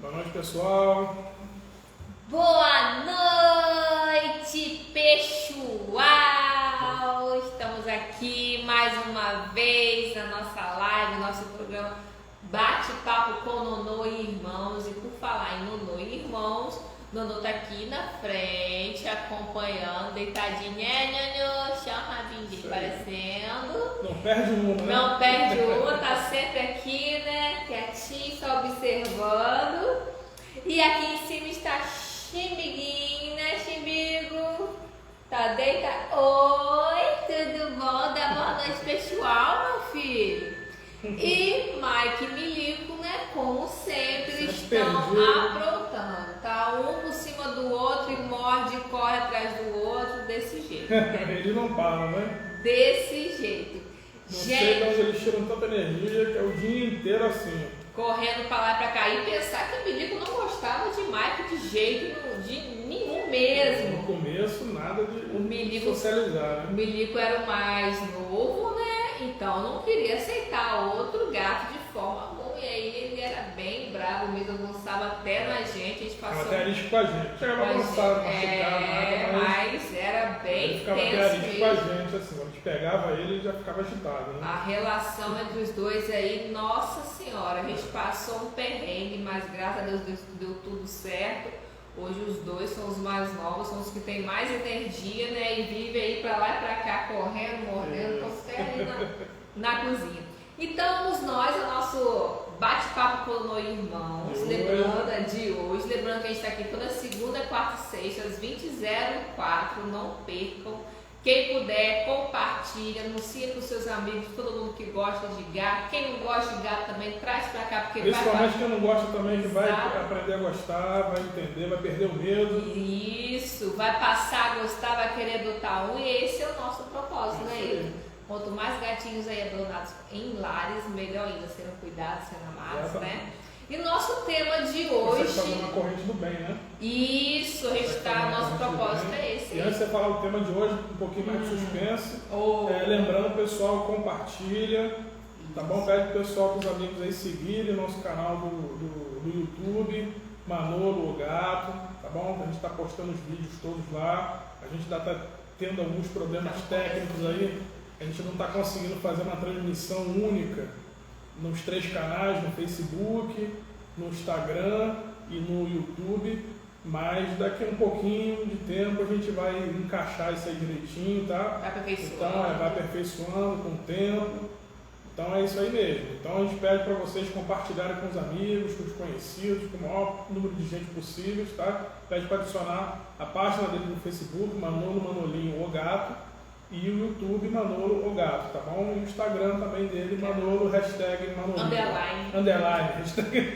Boa noite, pessoal. Boa noite, pessoal! Estamos aqui mais uma vez na nossa live, nosso programa Bate-Papo com Nonô e Irmãos. E por falar em Nonô e Irmãos, Nonô tá aqui na frente, acompanhando, deitadinho, chamadinho dele parecendo. Não perde uma, né? Não perde uma, tá sempre aqui, né? Quietinho, só observando. E aqui em cima está Chimbiguinho, né, Chimbigo? Tá deitado? Oi, tudo bom? Dá boa noite, pessoal, meu filho. E Mike e Milico, né, como sempre, estão aprontando, tá? Um por cima do outro e morde e corre atrás do outro, desse jeito. Eles não param, né? Desse jeito. Não sei de onde eles tiram tanta energia que é o dia inteiro assim. Correndo pra lá e pra cá. E pensar que o Milico não gostava de Mike de jeito nenhum mesmo. No começo, nada de O Milico, socializar, né? O Milico era o mais novo, né? Então não queria aceitar outro gato de forma alguma. E aí ele era bem bravo mesmo, avançava até na gente. A gente passou. Ficava até arisco com a gente. Chegava avançado, machucado, nada, mas era bem ele ficava até tenso arisco com a gente, assim. Quando a gente pegava ele já ficava agitado, né? A relação entre os dois aí, nossa senhora, a gente passou um perrengue, mas graças a Deus deu tudo certo. Hoje os dois são os mais novos, são os que têm mais energia, né? E vivem aí pra lá e pra cá, correndo, mordendo, estão até ali na cozinha. Então, nós, o nosso bate-papo com o Irmãos, lembrando que a gente está aqui toda segunda, quarta e sexta, às 20h04, não percam. Quem puder, compartilha, anuncia para os seus amigos, todo mundo que gosta de gato. Quem não gosta de gato também, traz para cá, porque principalmente quem não gosta também, que vai aprender a gostar, vai entender, vai perder o medo. Isso, vai passar a gostar, vai querer adotar um, e esse é o nosso propósito, né, Hilton? Quanto mais gatinhos aí adotados em lares, melhor ainda, sendo cuidados, sendo amados, né? E nosso tema de hoje... Você está uma corrente do bem, né? Isso, nosso propósito é esse. E antes de você falar o tema de hoje, um pouquinho mais de suspense, lembrando, pessoal, compartilha, tá bom? Pede pro pessoal, para os amigos aí seguirem o nosso canal do YouTube, Manolo, o Gato, tá bom? A gente está postando os vídeos todos lá, a gente ainda está tendo alguns problemas técnicos aí, a gente não está conseguindo fazer uma transmissão única nos 3 canais, no Facebook, no Instagram e no YouTube, mas daqui a um pouquinho de tempo a gente vai encaixar isso aí direitinho, tá? Vai aperfeiçoando. Então, vai aperfeiçoando com o tempo. Então é isso aí mesmo. Então a gente pede para vocês compartilharem com os amigos, com os conhecidos, com o maior número de gente possível, tá? Pede para adicionar a página dele no Facebook, Manolo Manolinho o Gato, e o YouTube Manolo o Gato, tá bom? E o Instagram também dele, Manolo, hashtag Manolinho. Underline. Hashtag,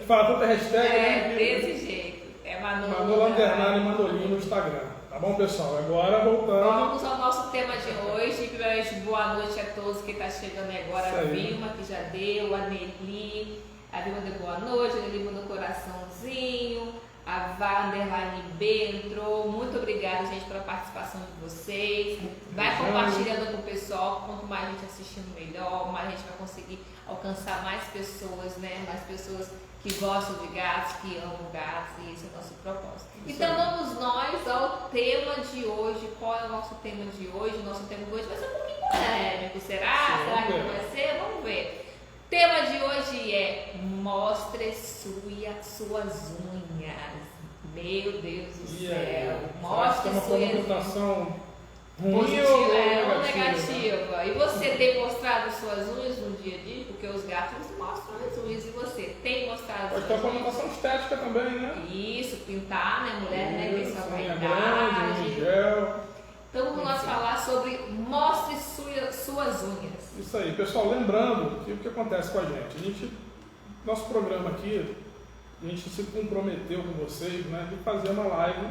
fala tanta hashtag, né? Desse jeito. É Manolo Underline Manolinho no Instagram. Tá bom, pessoal? Agora voltando. Vamos ao nosso tema de hoje. Primeiramente, boa noite a todos que está chegando agora. A Vilma, que já deu, a Nelly. A Vilma deu boa noite, a Nelly mandou coraçãozinho. A Vá Underline B entrou. Muito obrigada, gente, pela participação de vocês. Vai compartilhando com o pessoal. Quanto mais gente assistindo, melhor. Mais a gente vai conseguir alcançar mais pessoas, né? Mais pessoas que gostam de gatos, que amam gatos. E esse é o nosso propósito. Então vamos nós ao tema de hoje. Qual é o nosso tema de hoje? O nosso tema de hoje vai ser um pouquinho polêmico. Será? Será que não vai ser? Vamos ver. O tema de hoje é mostre suas unhas. Meu Deus do céu. Mostre uma suas conotação positiva ou negativa. negativa. E você tem mostrado suas unhas no dia a dia? Porque os gatos mostram as unhas. E você tem mostrado Pode suas ter uma unhas? conotação estética também, né? Isso, pintar, né? Mulher, né? Tem sua unha vaidade. grande, gel. Então vamos nós falar sobre mostre suas unhas. Isso aí, pessoal, lembrando que o que acontece com a gente, nosso programa aqui, a gente se comprometeu com vocês, né, de fazer uma live,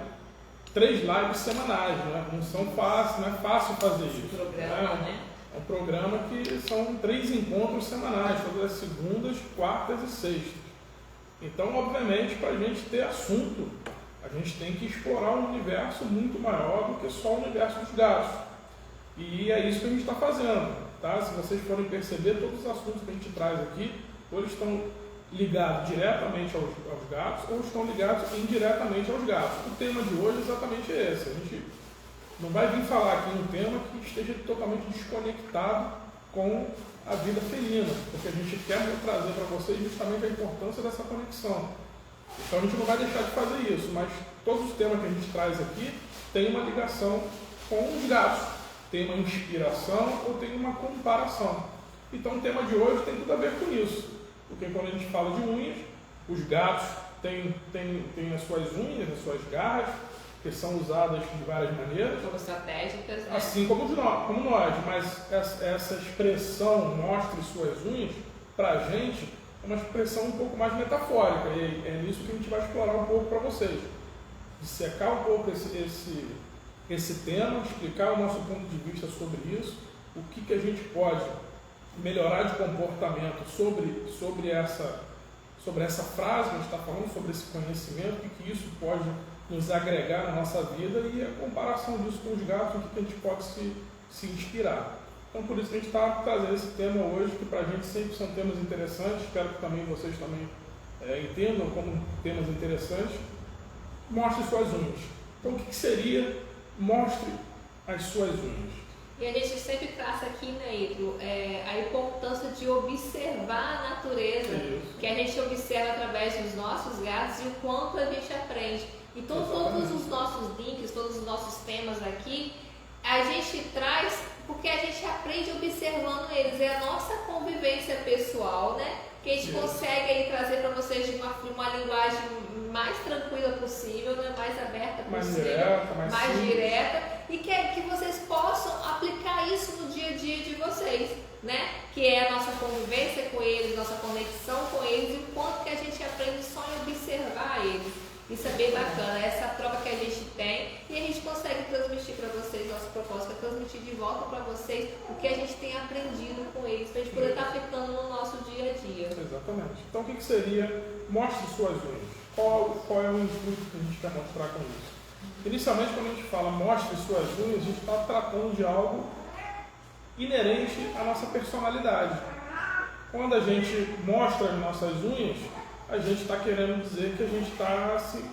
3 lives semanais, né? Não são fáceis, não é fácil fazer isso. É um programa que são 3 encontros semanais, todas as segundas, quartas e sextas. Então, obviamente, para a gente ter assunto, a gente tem que explorar um universo muito maior do que só o universo dos gatos. E é isso que a gente está fazendo, tá? Se vocês forem perceber, todos os assuntos que a gente traz aqui, ou eles estão ligados diretamente aos gatos ou estão ligados indiretamente aos gatos. O tema de hoje é exatamente esse. A gente não vai vir falar aqui um tema que esteja totalmente desconectado com a vida felina, porque a gente quer trazer para vocês justamente a importância dessa conexão. Então a gente não vai deixar de fazer isso, mas todos os temas que a gente traz aqui têm uma ligação com os gatos, tem uma inspiração ou tem uma comparação. Então o tema de hoje tem tudo a ver com isso, porque quando a gente fala de unhas, os gatos têm as suas unhas, as suas garras, que são usadas de várias maneiras. Como estratégicas, né? Assim como nós, mas essa expressão mostre suas unhas, para a gente, é uma expressão um pouco mais metafórica, e é nisso que a gente vai explorar um pouco para vocês. Dissecar um pouco esse tema, explicar o nosso ponto de vista sobre isso, o que a gente pode melhorar de comportamento sobre essa frase que a gente está falando, sobre esse conhecimento, o que isso pode nos agregar na nossa vida e a comparação disso com os gatos, o que a gente pode se inspirar. Então, por isso que a gente está trazendo esse tema hoje, que para a gente sempre são temas interessantes, espero que também vocês também entendam como temas interessantes. Mostre suas unhas. Então, o que seria mostre as suas unhas? E a gente sempre traz aqui, né, Ítalo, a importância de observar a natureza, que a gente observa através dos nossos gatos e o quanto a gente aprende. Então, todos os nossos links, todos os nossos temas aqui, a gente traz porque a gente aprende observando eles. É a nossa convivência pessoal, né? Que a gente consegue aí trazer para vocês de uma linguagem mais tranquila possível, né? Mais aberta possível, mais direta, e que vocês possam aplicar isso no dia a dia de vocês, né? Que é a nossa convivência com eles, nossa conexão com eles, e o quanto que a gente aprende só em observar eles. Isso é bem bacana, essa troca que a gente tem, e a gente consegue transmitir para vocês, nosso propósito é transmitir de volta para vocês o que a gente tem aprendido com eles, para a gente poder estar aplicando no nosso dia a dia. Exatamente. Então, o que seria mostre suas unhas? Qual é o intuito que a gente quer mostrar com isso? Inicialmente, quando a gente fala mostre suas unhas, a gente está tratando de algo inerente à nossa personalidade. Quando a gente mostra as nossas unhas, a gente está querendo dizer que a gente está se...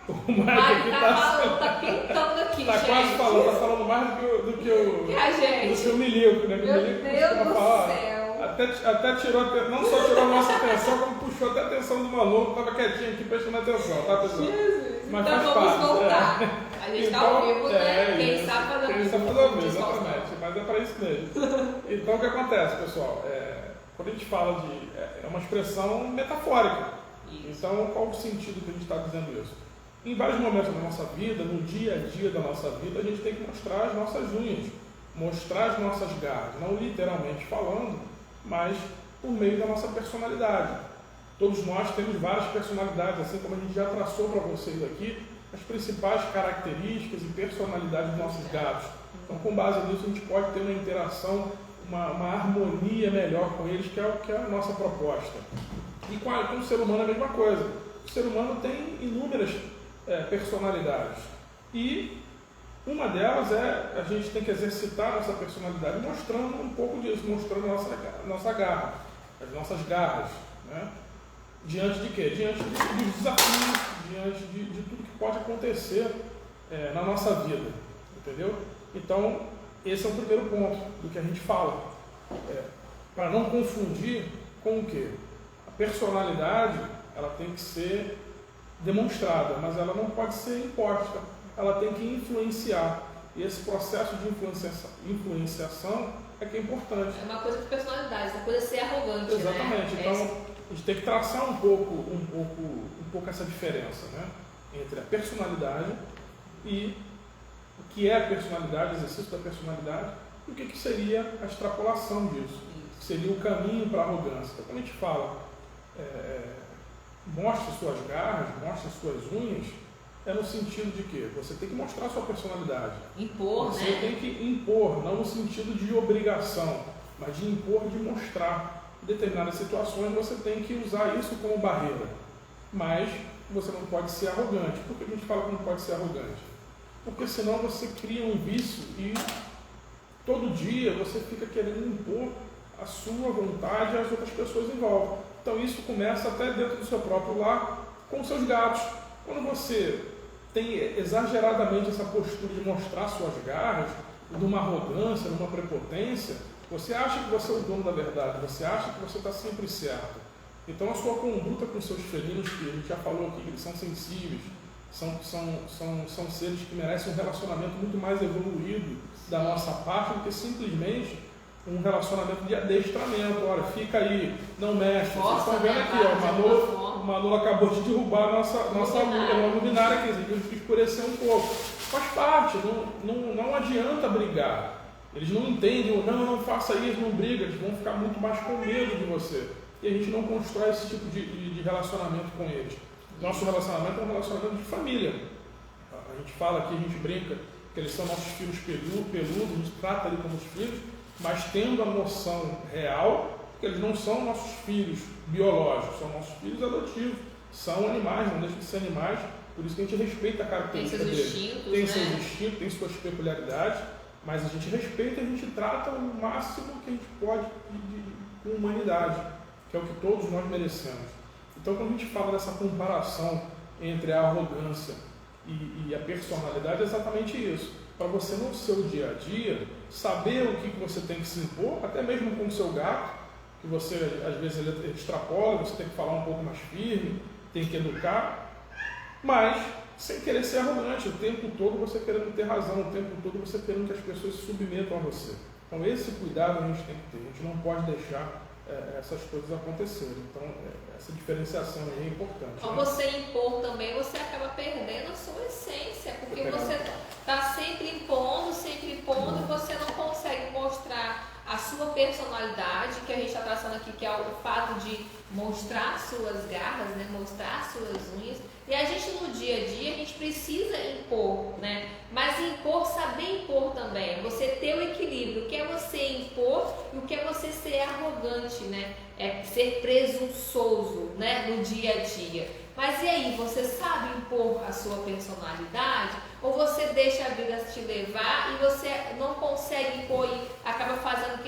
O Mike aqui tá pintando aqui, está quase falando, está falando mais do que o Milico, né? Meu Deus do céu! Até tirou, não só tirou a nossa atenção, como puxou até a atenção do maluco, estava quietinho aqui prestando atenção, tá, pessoal? Jesus! Mas então faz vamos parte, voltar. A gente está ao vivo, né? Quem sabe fazer ao vivo, exatamente, mas é para isso mesmo. Então, o que acontece, pessoal? Quando a gente fala de... É uma expressão metafórica. Isso. Então, qual o sentido que a gente está dizendo isso? Em vários momentos da nossa vida, no dia a dia da nossa vida, a gente tem que mostrar as nossas unhas, mostrar as nossas garras, não literalmente falando, mas por meio da nossa personalidade. Todos nós temos várias personalidades, assim como a gente já traçou para vocês aqui, as principais características e personalidades dos nossos gatos. Então, com base nisso, a gente pode ter uma interação, uma harmonia melhor com eles, que é a nossa proposta. E com o ser humano é a mesma coisa. O ser humano tem inúmeras personalidades. E uma delas a gente tem que exercitar nossa personalidade mostrando um pouco disso, mostrando a nossa garra, as nossas garras, né? Diante de quê? Diante dos desafios, diante de tudo que pode acontecer na nossa vida, entendeu? Então, esse é o primeiro ponto do que a gente fala, para não confundir com o quê? A personalidade, ela tem que ser demonstrada, mas ela não pode ser imposta, ela tem que influenciar. E esse processo de influenciação é que é importante. É uma coisa de personalidade, é uma coisa de ser arrogante. Exatamente. Né? Então, a gente tem que traçar um pouco essa diferença, né? Entre a personalidade e o que é a personalidade, o exercício da personalidade, e o que seria a extrapolação disso, que seria o caminho para a arrogância. Então, quando a gente fala mostre suas garras, mostre suas unhas, é no sentido de que você tem que mostrar a sua personalidade. Impor, você né? tem que impor, não no sentido de obrigação, mas de impor, de mostrar. Em determinadas situações você tem que usar isso como barreira. Mas você não pode ser arrogante. Por que a gente fala que não pode ser arrogante? Porque senão você cria um vício e todo dia você fica querendo impor a sua vontade e as outras pessoas em volta. Então isso começa até dentro do seu próprio lar, com os seus gatos. Quando você tem exageradamente essa postura de mostrar suas garras, de uma arrogância, de uma prepotência, você acha que você é o dono da verdade, você acha que você está sempre certo. Então a sua conduta com seus felinos, que a gente já falou aqui, que eles são sensíveis, são seres que merecem um relacionamento muito mais evoluído da nossa parte do que simplesmente um relacionamento de adestramento. Olha, fica aí, não mexe. Vocês estão vendo aqui, ó, o Manolo acabou de derrubar a nossa luminária aqui, a gente escureceu um pouco. Faz parte, não adianta brigar. Eles não entendem, não faça isso, não briga, eles vão ficar muito mais com medo de você. E a gente não constrói esse tipo de relacionamento com eles. Nosso relacionamento é um relacionamento de família. A gente fala aqui, a gente brinca que eles são nossos filhos peludos, a gente trata eles como os filhos, mas tendo a noção real que eles não são nossos filhos biológicos, são nossos filhos adotivos. São animais, não deixam de ser animais, por isso que a gente respeita a característica deles. Tem seus instintos, tem suas peculiaridades, mas a gente respeita e a gente trata o máximo que a gente pode com humanidade, que é o que todos nós merecemos. Então, quando a gente fala dessa comparação entre a arrogância e a personalidade, é exatamente isso. Para você no seu dia a dia, saber o que você tem que se impor, até mesmo com o seu gato, que você às vezes ele extrapola, você tem que falar um pouco mais firme, tem que educar, mas sem querer ser arrogante, o tempo todo você querendo ter razão, o tempo todo você querendo que as pessoas se submetam a você. Então esse cuidado a gente tem que ter, a gente não pode deixar essas coisas acontecerem. Então essa diferenciação aí é importante. Ao você impor também, você acaba perdendo a sua essência, porque você está sempre impondo, e você não consegue mostrar a sua personalidade, que a gente está traçando aqui, que é o fato de mostrar suas garras, né? Mostrar suas unhas. E a gente no dia a dia, a gente precisa impor, né? Mas impor, saber impor também, você ter o equilíbrio, o que é você impor e o que é você ser arrogante, né? É ser presunçoso, né? No dia a dia. Mas e aí, você sabe impor a sua personalidade? Ou você deixa a vida te levar e você não consegue impor e acaba fazendo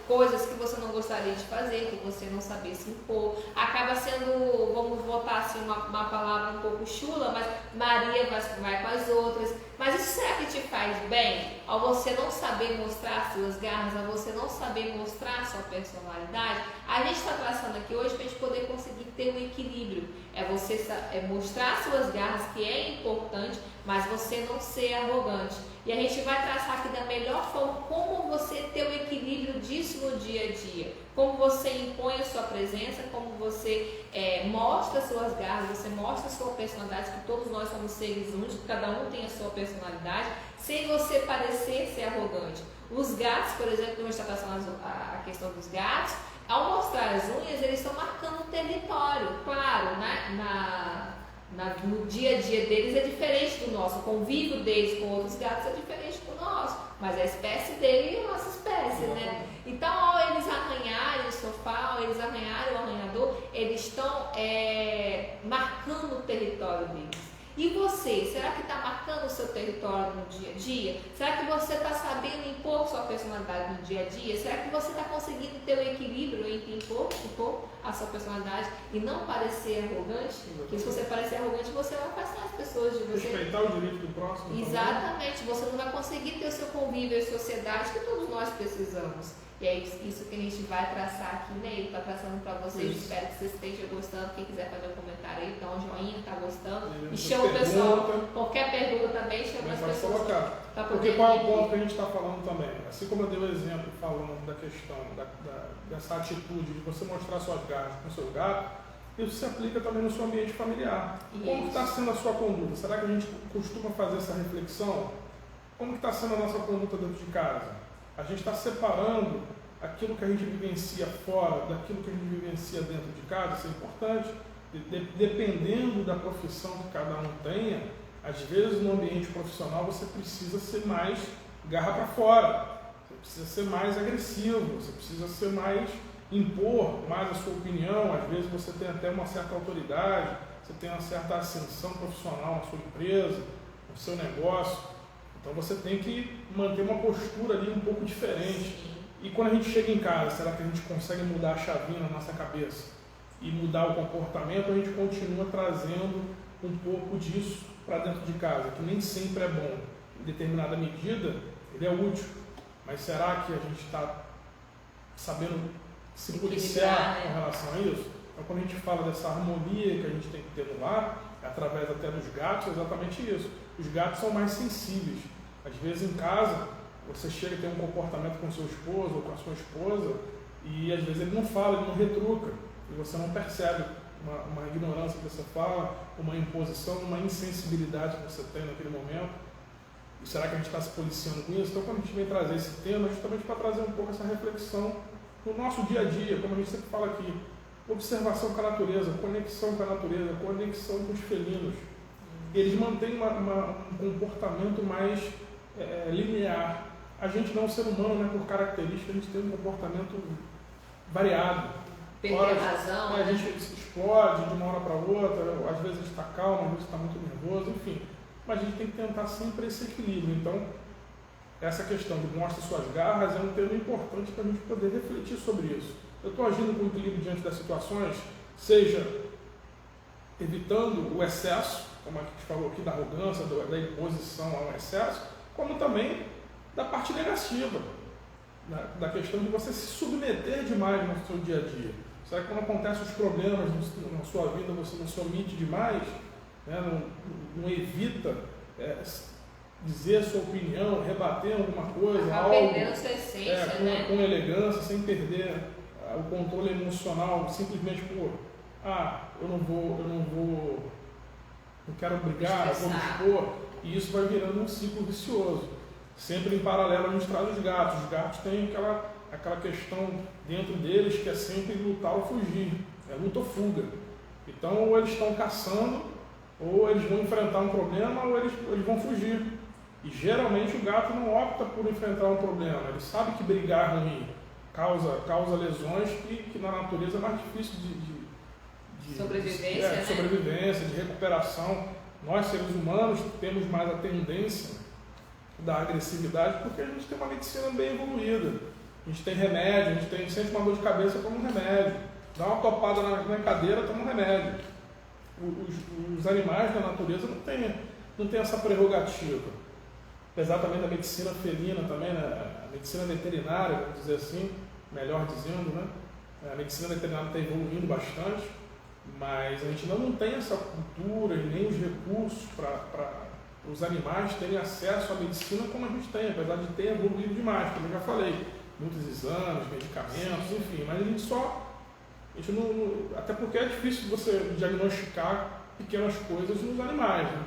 coisas que você não gostaria de fazer, que você não sabia se impor. Acaba sendo, vamos botar assim uma palavra um pouco chula, mas Maria vai com as outras. Mas isso será que te faz bem? Ao você não saber mostrar suas garras, ao você não saber mostrar sua personalidade, a gente está traçando aqui hoje para a gente poder conseguir ter um equilíbrio. É você mostrar suas garras, que é importante, mas você não ser arrogante. E a gente vai traçar aqui da melhor forma como você ter o equilíbrio disso no dia a dia. Como você impõe a sua presença, como você mostra suas garras, você mostra a sua personalidade, que todos nós somos seres únicos, cada um tem a sua personalidade, sem você parecer ser arrogante. Os gatos, por exemplo, como a gente está traçando a questão dos gatos, ao mostrar as unhas, eles estão marcando um território. Claro, né? No dia a dia deles é diferente do nosso, o convívio deles com outros gatos é diferente do nosso, mas a espécie dele é a nossa espécie, né? Então, ao eles arranharem o sofá, ao eles arranharem o arranhador, eles estão marcando o território deles. E você, será que está marcando o seu território no dia a dia? Será que você está sabendo impor sua personalidade no dia a dia? Será que você está conseguindo ter o equilíbrio entre impor a sua personalidade e não parecer arrogante? Porque se você parecer arrogante, você vai afastar as pessoas de você. Respeitar o direito do próximo. Exatamente, também. Você não vai conseguir ter o seu convívio em sociedade que todos nós precisamos. E é isso que a gente vai traçar aqui, né? Ele está traçando para vocês. Isso. Espero que vocês estejam gostando. Quem quiser fazer um comentário aí, dá um joinha, está gostando. E chama o pessoal. Qualquer pergunta também, chama as pessoas. Colocar. Porque qual é o ponto que a gente está falando também? Assim como eu dei o exemplo falando da questão dessa atitude de você mostrar suas garras com o seu gato, isso se aplica também no seu ambiente familiar. Isso. Como está sendo a sua conduta? Será que a gente costuma fazer essa reflexão? Como está sendo a nossa conduta dentro de casa? A gente está separando aquilo que a gente vivencia fora daquilo que a gente vivencia dentro de casa, isso é importante. Dependendo da profissão que cada um tenha, às vezes no ambiente profissional você precisa ser mais garra para fora, você precisa ser mais agressivo, você precisa ser mais, impor mais a sua opinião, às vezes você tem até uma certa autoridade, você tem uma certa ascensão profissional na sua empresa, no seu negócio. Então você tem que manter uma postura ali um pouco diferente. E quando a gente chega em casa, será que a gente consegue mudar a chavinha na nossa cabeça e mudar o comportamento? A gente continua trazendo um pouco disso para dentro de casa, que nem sempre é bom. Em determinada medida, ele é útil. Mas será que a gente está sabendo se policiar com relação a isso? Então, quando a gente fala dessa harmonia que a gente tem que ter no lar, através até dos gatos, é exatamente isso. Os gatos são mais sensíveis. Às vezes, em casa, você chega a ter um comportamento com seu esposo ou com a sua esposa e, às vezes, ele não fala, ele não retruca. E você não percebe uma ignorância que você fala, uma imposição, uma insensibilidade que você tem naquele momento. E será que a gente está se policiando com isso? Então, quando a gente vem trazer esse tema, é justamente para trazer um pouco essa reflexão no nosso dia a dia, como a gente sempre fala aqui, observação com a natureza, conexão com a natureza, conexão com os felinos. Eles mantêm um comportamento mais linear. A gente não é um ser humano, né, por característica, a gente tem um comportamento variado. Perder a razão. A gente explode de uma hora para outra, às vezes a gente está calmo, às vezes está muito nervoso, enfim. Mas a gente tem que tentar sempre esse equilíbrio. Então, essa questão de mostre suas garras é um tema importante para a gente poder refletir sobre isso. Eu estou agindo com equilíbrio diante das situações, seja evitando o excesso, como a gente falou aqui, da arrogância, da imposição ao excesso, como também da parte negativa, da questão de você se submeter demais no seu dia a dia. Será que quando acontecem os problemas na sua vida, você não se omite demais, né? Não evita dizer a sua opinião, rebater alguma coisa, algo perdendo sua essência, com elegância, sem perder o controle emocional, simplesmente por eu não quero brigar, eu vou me expor, e isso vai virando um ciclo vicioso. Sempre em paralelo a gente traz os gatos. Os gatos têm aquela questão dentro deles que é sempre lutar ou fugir, é luta ou fuga. Então, ou eles estão caçando, ou eles vão enfrentar um problema, ou eles vão fugir. E geralmente o gato não opta por enfrentar um problema, ele sabe que brigar é ruim, causa lesões que na natureza é mais difícil de sobrevivência, de recuperação. Nós, seres humanos, temos mais a tendência da agressividade porque a gente tem uma medicina bem evoluída. A gente tem remédio, a gente sente uma dor de cabeça, toma um remédio. Dá uma topada na cadeira, toma um remédio. Os animais da natureza não tem essa prerrogativa. Apesar também da medicina felina, também, né? A medicina veterinária, vamos dizer assim, melhor dizendo, né? A medicina veterinária está evoluindo bastante, mas a gente não tem essa cultura e nem os recursos para os animais terem acesso à medicina como a gente tem, apesar de ter evoluído demais, como eu já falei, muitos exames, medicamentos, enfim, mas a gente não, até porque é difícil você diagnosticar pequenas coisas nos animais, né?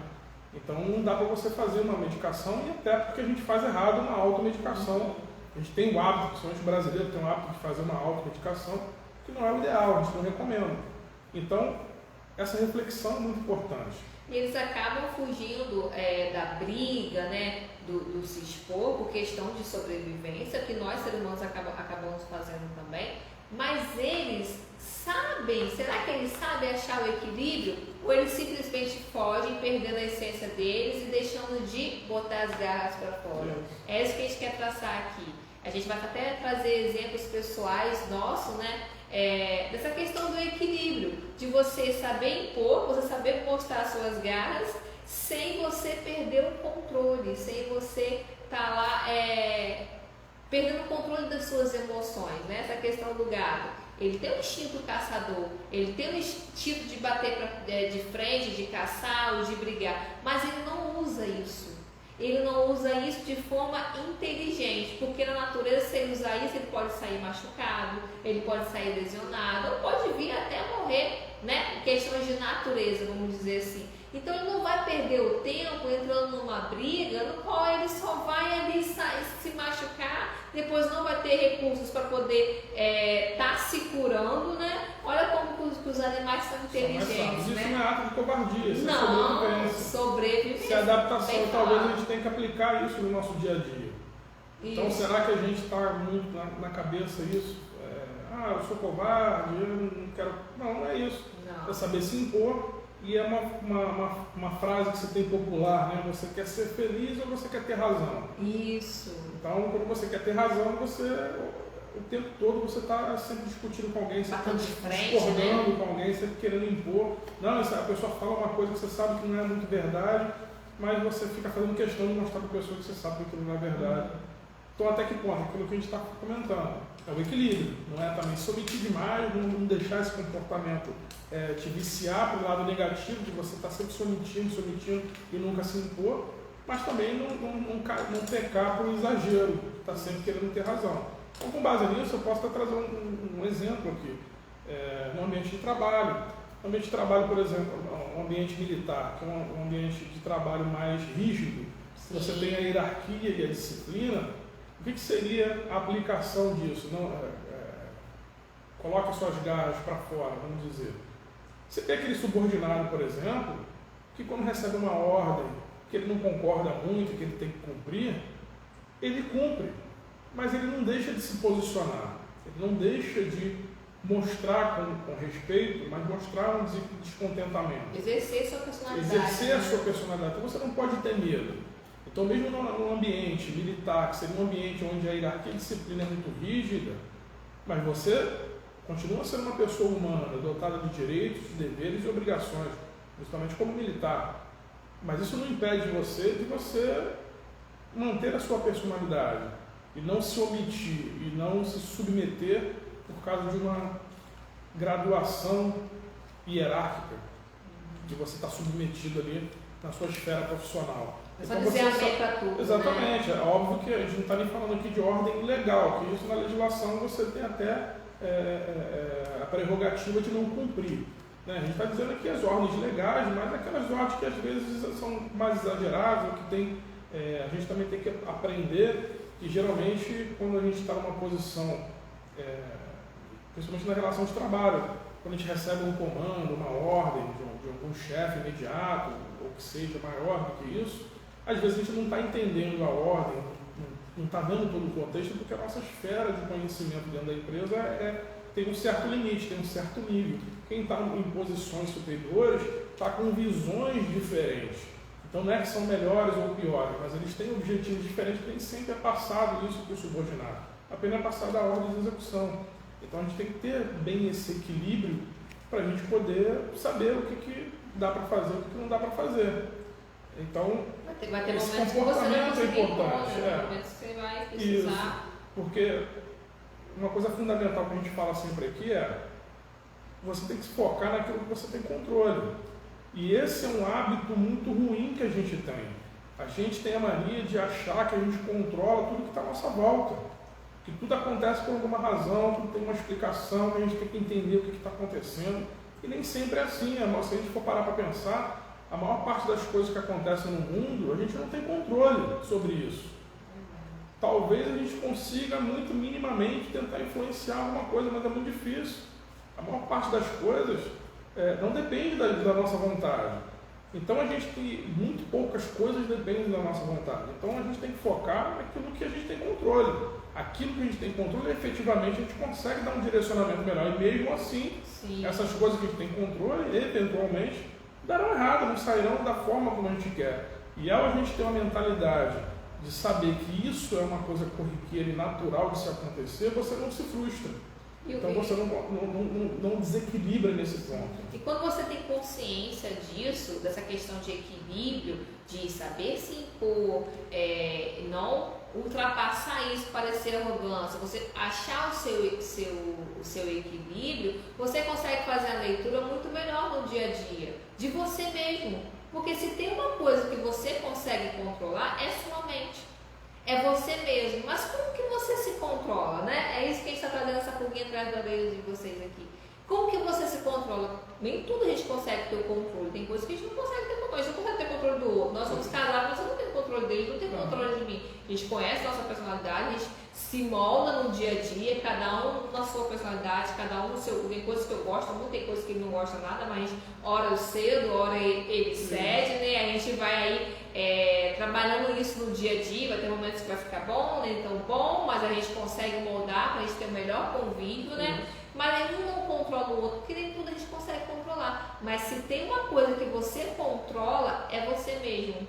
Então não dá para você fazer uma medicação, e até porque a gente faz errado uma automedicação. A gente tem o hábito, principalmente o brasileiro tem o hábito de fazer uma automedicação, que não é o ideal, a gente não recomenda. Então, essa reflexão é muito importante. E eles acabam fugindo da briga, né, do se expor por questão de sobrevivência, que nós seres humanos acabamos fazendo também, mas eles sabem, será que eles sabem achar o equilíbrio? Ou eles simplesmente fogem, perdendo a essência deles e deixando de botar as garras para fora? É isso que a gente quer traçar aqui. A gente vai até trazer exemplos pessoais nossos, né? Dessa questão do equilíbrio, de você saber impor, você saber mostrar suas garras, sem você perder o controle, sem você estar lá perdendo o controle das suas emoções, né? Essa questão do gato. Ele tem um instinto caçador, ele tem um instinto de bater de frente, de caçar ou de brigar, mas ele não usa isso. Ele não usa isso de forma inteligente, porque na natureza, se ele usar isso, ele pode sair machucado, ele pode sair lesionado, ou pode vir até morrer, né? Questões de natureza, vamos dizer assim. Então ele não vai perder o tempo entrando numa briga no qual ele só vai ali se machucar, depois não vai ter recursos para poder estar se curando, né? Olha como que os animais são inteligentes, né? Isso não é ato de covardia, isso é sobrevivência. Se a adaptação, talvez a gente tenha que aplicar isso no nosso dia a dia. Isso. Então será que a gente está muito na cabeça isso? Eu sou covarde, eu não quero... Não é isso. Não. É saber se impor. E é uma frase que você tem popular, né? Você quer ser feliz ou você quer ter razão? Isso. Então, quando você quer ter razão, você o tempo todo você está sempre discutindo com alguém, sempre discordando, né? Com alguém, sempre querendo impor. Não, a pessoa fala uma coisa que você sabe que não é muito verdade, mas você fica fazendo questão de mostrar para a pessoa que você sabe que aquilo não é verdade. Então, até que ponto? Aquilo que a gente está comentando. É o equilíbrio, não é também se omitir demais, não deixar esse comportamento te viciar para o lado negativo, de você estar sempre se omitindo e nunca se impor, mas também não pecar para o exagero, estar sempre querendo ter razão. Então, com base nisso, eu posso estar trazendo um exemplo aqui, no ambiente de trabalho. No ambiente de trabalho, por exemplo, um ambiente militar, que é um ambiente de trabalho mais rígido, se você tem a hierarquia e a disciplina, o que seria a aplicação disso? Coloque suas garras para fora, vamos dizer. Você tem aquele subordinado, por exemplo, que quando recebe uma ordem que ele não concorda muito, que ele tem que cumprir, ele cumpre, mas ele não deixa de se posicionar, ele não deixa de mostrar com respeito, mas mostrar um descontentamento. Exercer sua personalidade. Exercer a sua personalidade. Então você não pode ter medo. Então, mesmo num ambiente militar, que seria um ambiente onde a hierarquia e a disciplina é muito rígida, mas você continua sendo uma pessoa humana, dotada de direitos, de deveres e obrigações, justamente como militar. Mas isso não impede de você manter a sua personalidade e não se omitir e não se submeter por causa de uma graduação hierárquica que você está submetido ali na sua esfera profissional. Então, dizer amém para tudo. Exatamente. Né? É óbvio que a gente não está nem falando aqui de ordem legal, que isso na legislação você tem até a prerrogativa de não cumprir. Né? A gente está dizendo aqui as ordens legais, mas aquelas ordens que às vezes são mais exageradas, que tem, a gente também tem que aprender que geralmente quando a gente está numa posição, principalmente na relação de trabalho, quando a gente recebe um comando, uma ordem de algum chefe imediato, ou que seja maior do que isso, às vezes a gente não está entendendo a ordem, não está dando todo o contexto, porque a nossa esfera de conhecimento dentro da empresa tem um certo limite, tem um certo nível. Quem está em posições superiores está com visões diferentes. Então não é que são melhores ou piores, mas eles têm objetivos diferentes, nem sempre é passado isso para o subordinado. Apenas é passado a ordem de execução. Então a gente tem que ter bem esse equilíbrio para a gente poder saber o que dá para fazer e o que não dá para fazer. Então, vai ter esse momentos que você não comportamento é importante. momentos que você vai precisar. Isso, porque uma coisa fundamental que a gente fala sempre aqui você tem que se focar naquilo que você tem controle. E esse é um hábito muito ruim que a gente tem. A gente tem a mania de achar que a gente controla tudo que está à nossa volta. Que tudo acontece por alguma razão, tudo tem uma explicação, que a gente tem que entender o que está acontecendo. E nem sempre é assim. Se a gente for parar para pensar, a maior parte das coisas que acontecem no mundo, a gente não tem controle sobre isso. Talvez a gente consiga muito minimamente tentar influenciar alguma coisa, mas é muito difícil. A maior parte das coisas não depende da nossa vontade. Então a gente tem muito poucas coisas dependem da nossa vontade. Então a gente tem que focar naquilo que a gente tem controle. Aquilo que a gente tem controle, efetivamente a gente consegue dar um direcionamento melhor. E mesmo assim, sim, essas coisas que a gente tem controle, eventualmente, darão errado, não sairão da forma como a gente quer. E ao a gente ter uma mentalidade de saber que isso é uma coisa corriqueira e natural de se acontecer, você não se frustra. Então você não desequilibra nesse ponto. E quando você tem consciência disso, dessa questão de equilíbrio, de saber se impor, não ultrapassar isso, parecer arrogância, você achar o seu equilíbrio, você consegue fazer a leitura muito melhor no dia a dia, de você mesmo. Porque se tem uma coisa que você consegue controlar, é sua mente. É você mesmo. Mas como que você se controla, né? É isso que a gente está trazendo essa pulguinha atrás da orelha de vocês aqui. Como que você se controla? Nem tudo a gente consegue ter o controle. Tem coisas que a gente não consegue ter controle. A gente não consegue ter controle do outro. Nós somos casados, mas eu não tenho controle dele, não tenho controle de mim. A gente conhece nossa personalidade, a gente se molda no dia a dia, cada um na sua personalidade, cada um no seu. Tem coisas que eu gosto, não tem coisas que ele não gosta nada, mas hora eu cedo, hora ele cede, né? A gente vai aí trabalhando isso no dia a dia, vai ter momentos que vai ficar bom, nem tão bom, mas a gente consegue moldar para a gente ter o melhor convívio, né? Mas um não controla o outro, porque nem tudo a gente consegue controlar. Mas se tem uma coisa que você controla, é você mesmo.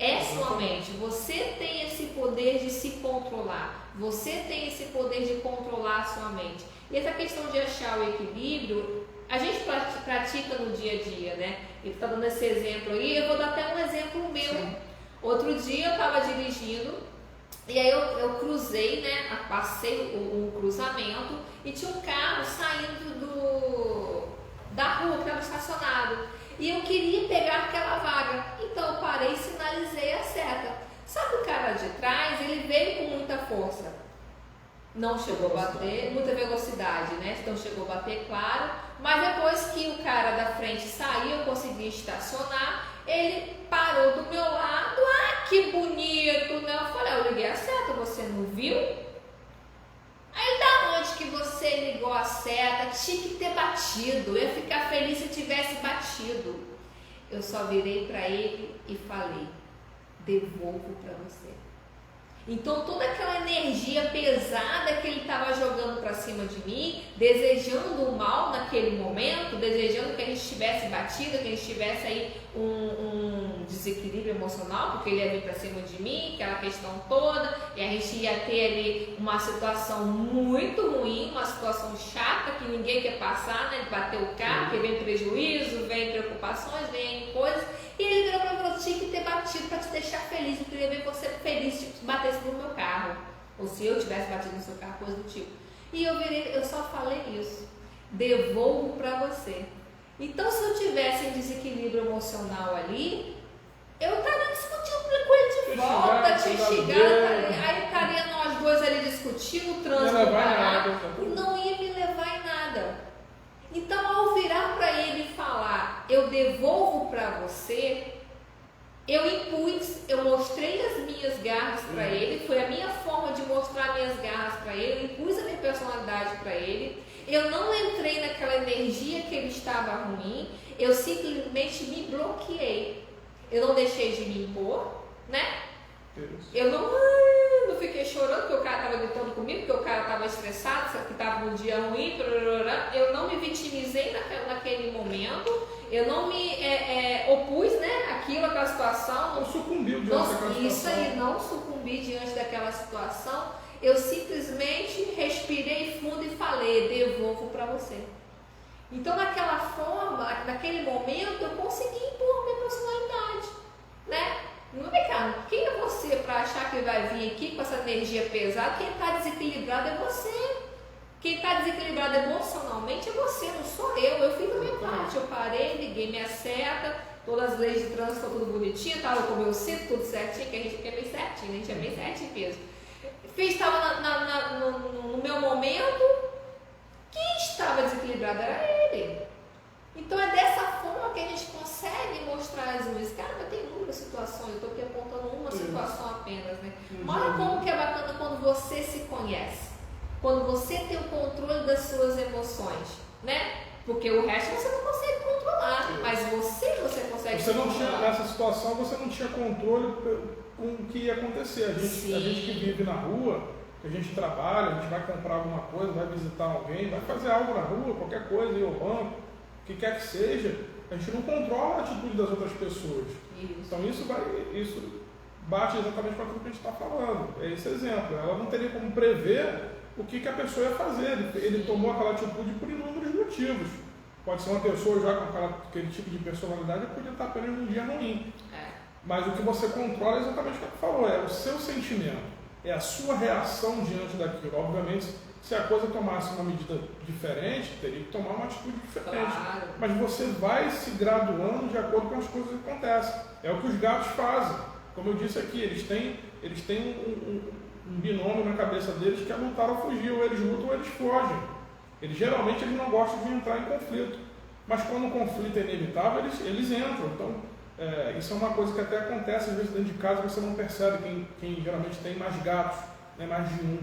É sua mente. Você tem esse poder de se controlar. Você tem esse poder de controlar a sua mente. E essa questão de achar o equilíbrio, a gente pratica no dia a dia, né? Ele está dando esse exemplo aí, eu vou dar até um exemplo meu. Sim. Outro dia eu estava dirigindo e aí eu cruzei, né? Passei um cruzamento e tinha um carro saindo da rua que estava estacionado. E eu queria pegar aquela vaga. Então eu parei e sinalizei a seta. Só que o cara de trás, ele veio com muita força. Não chegou a bater, muita velocidade, né? Então chegou a bater, claro. Mas depois que o cara da frente saiu, eu consegui estacionar. Ele parou do meu lado. Ah, que bonito, né? Eu falei, eu liguei a seta, você não viu? Aí da onde que você ligou a seta? Tinha que ter batido. Eu ia ficar feliz se tivesse batido. Eu só virei para ele e falei, devolvo para você. Então toda aquela energia pesada que ele estava jogando para cima de mim, desejando o mal naquele momento, desejando que a gente tivesse batido, que a gente tivesse aí um desequilíbrio emocional, porque ele ia vir para cima de mim, aquela questão toda, e a gente ia ter ali uma situação muito ruim, uma situação chata que ninguém quer passar, né? De bater o carro, que vem prejuízo, vem preocupações, vem coisas. E ele virou pra mim e falou, tinha que ter batido pra te deixar feliz, eu queria ver você feliz se batesse no meu carro. Ou se eu tivesse batido no seu carro, coisa do tipo. E eu só falei isso. Devolvo pra você. Então se eu tivesse em desequilíbrio emocional ali, eu estaria discutindo com ele de volta, te xingando, aí estaria nós dois ali discutindo, o trânsito parar, e não ia me levar em nada. Então, ao virar para ele e falar, eu devolvo para você, eu impus, eu mostrei as minhas garras para ele, foi a minha forma de mostrar minhas garras para ele, eu impus a minha personalidade para ele, eu não entrei naquela energia que ele estava ruim, eu simplesmente me bloqueei, eu não deixei de me impor, né? Eu não fiquei chorando porque o cara estava gritando comigo, porque o cara estava estressado, que estava num dia ruim, eu não me vitimizei naquele momento, eu não me opus, né, aquela situação. Não sucumbiu diante daquela situação. Isso aí, não sucumbi diante daquela situação, eu simplesmente respirei fundo e falei, devolvo para você. Então naquela forma, naquele momento, eu consegui impor minha personalidade, né? Não vem cá, quem é você para achar que vai vir aqui com essa energia pesada? Quem está desequilibrado é você. Quem está desequilibrado emocionalmente é você, não sou eu. Eu fiz a minha parte. Eu parei, liguei minha seta, todas as leis de trânsito estão tudo bonitinho, estava com o meu cinto, tudo certinho, que a gente é bem certinho, a gente é bem certinho mesmo. Estava no meu momento, quem estava desequilibrado era ele. Então é dessa forma que a gente consegue mostrar as luzes. Cara, mas tem inúmeras situações, eu estou aqui apontando uma situação apenas, né? Olha como que é bacana quando você se conhece, quando você tem o controle das suas emoções, né? Porque o resto você não consegue controlar, mas você consegue controlar. Nessa situação você não tinha controle com o que ia acontecer. A gente que vive na rua, que a gente trabalha, a gente vai comprar alguma coisa, vai visitar alguém, vai fazer algo na rua, qualquer coisa, ir ao banco, o que quer que seja, a gente não controla a atitude das outras pessoas. Isso. Então isso bate exatamente com aquilo que a gente está falando. É esse exemplo. Ela não teria como prever o que a pessoa ia fazer. Ele tomou aquela atitude por inúmeros motivos. Pode ser uma pessoa já com aquele tipo de personalidade que podia estar apenas num dia ruim. Mas o que você controla é exatamente o que ela falou, é o seu sentimento, é a sua reação diante daquilo. Obviamente, se a coisa tomasse uma medida diferente, teria que tomar uma atitude diferente. Claro. Mas você vai se graduando de acordo com as coisas que acontecem. É o que os gatos fazem. Como eu disse aqui, eles têm um binômio na cabeça deles que é lutar ou fugir. Ou eles lutam ou eles fogem. Geralmente eles não gostam de entrar em conflito. Mas quando o conflito é inevitável, eles entram. Então, isso é uma coisa que até acontece às vezes dentro de casa, você não percebe quem geralmente tem mais gatos, né, mais de um.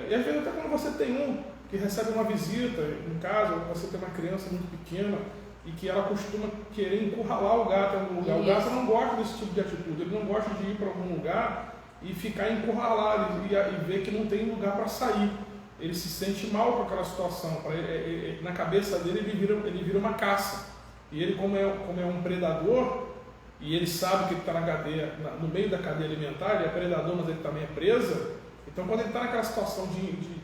E às vezes até quando você tem um que recebe uma visita em casa, ou você tem uma criança muito pequena e que ela costuma querer encurralar o gato em algum lugar. Isso. O gato não gosta desse tipo de atitude, ele não gosta de ir para algum lugar e ficar encurralado e ver que não tem lugar para sair. Ele se sente mal com aquela situação. Na cabeça dele ele vira uma caça. E ele, como é um predador, e ele sabe que ele está na cadeia, no meio da cadeia alimentar, ele é predador, mas ele também é presa. Então, quando ele está naquela situação de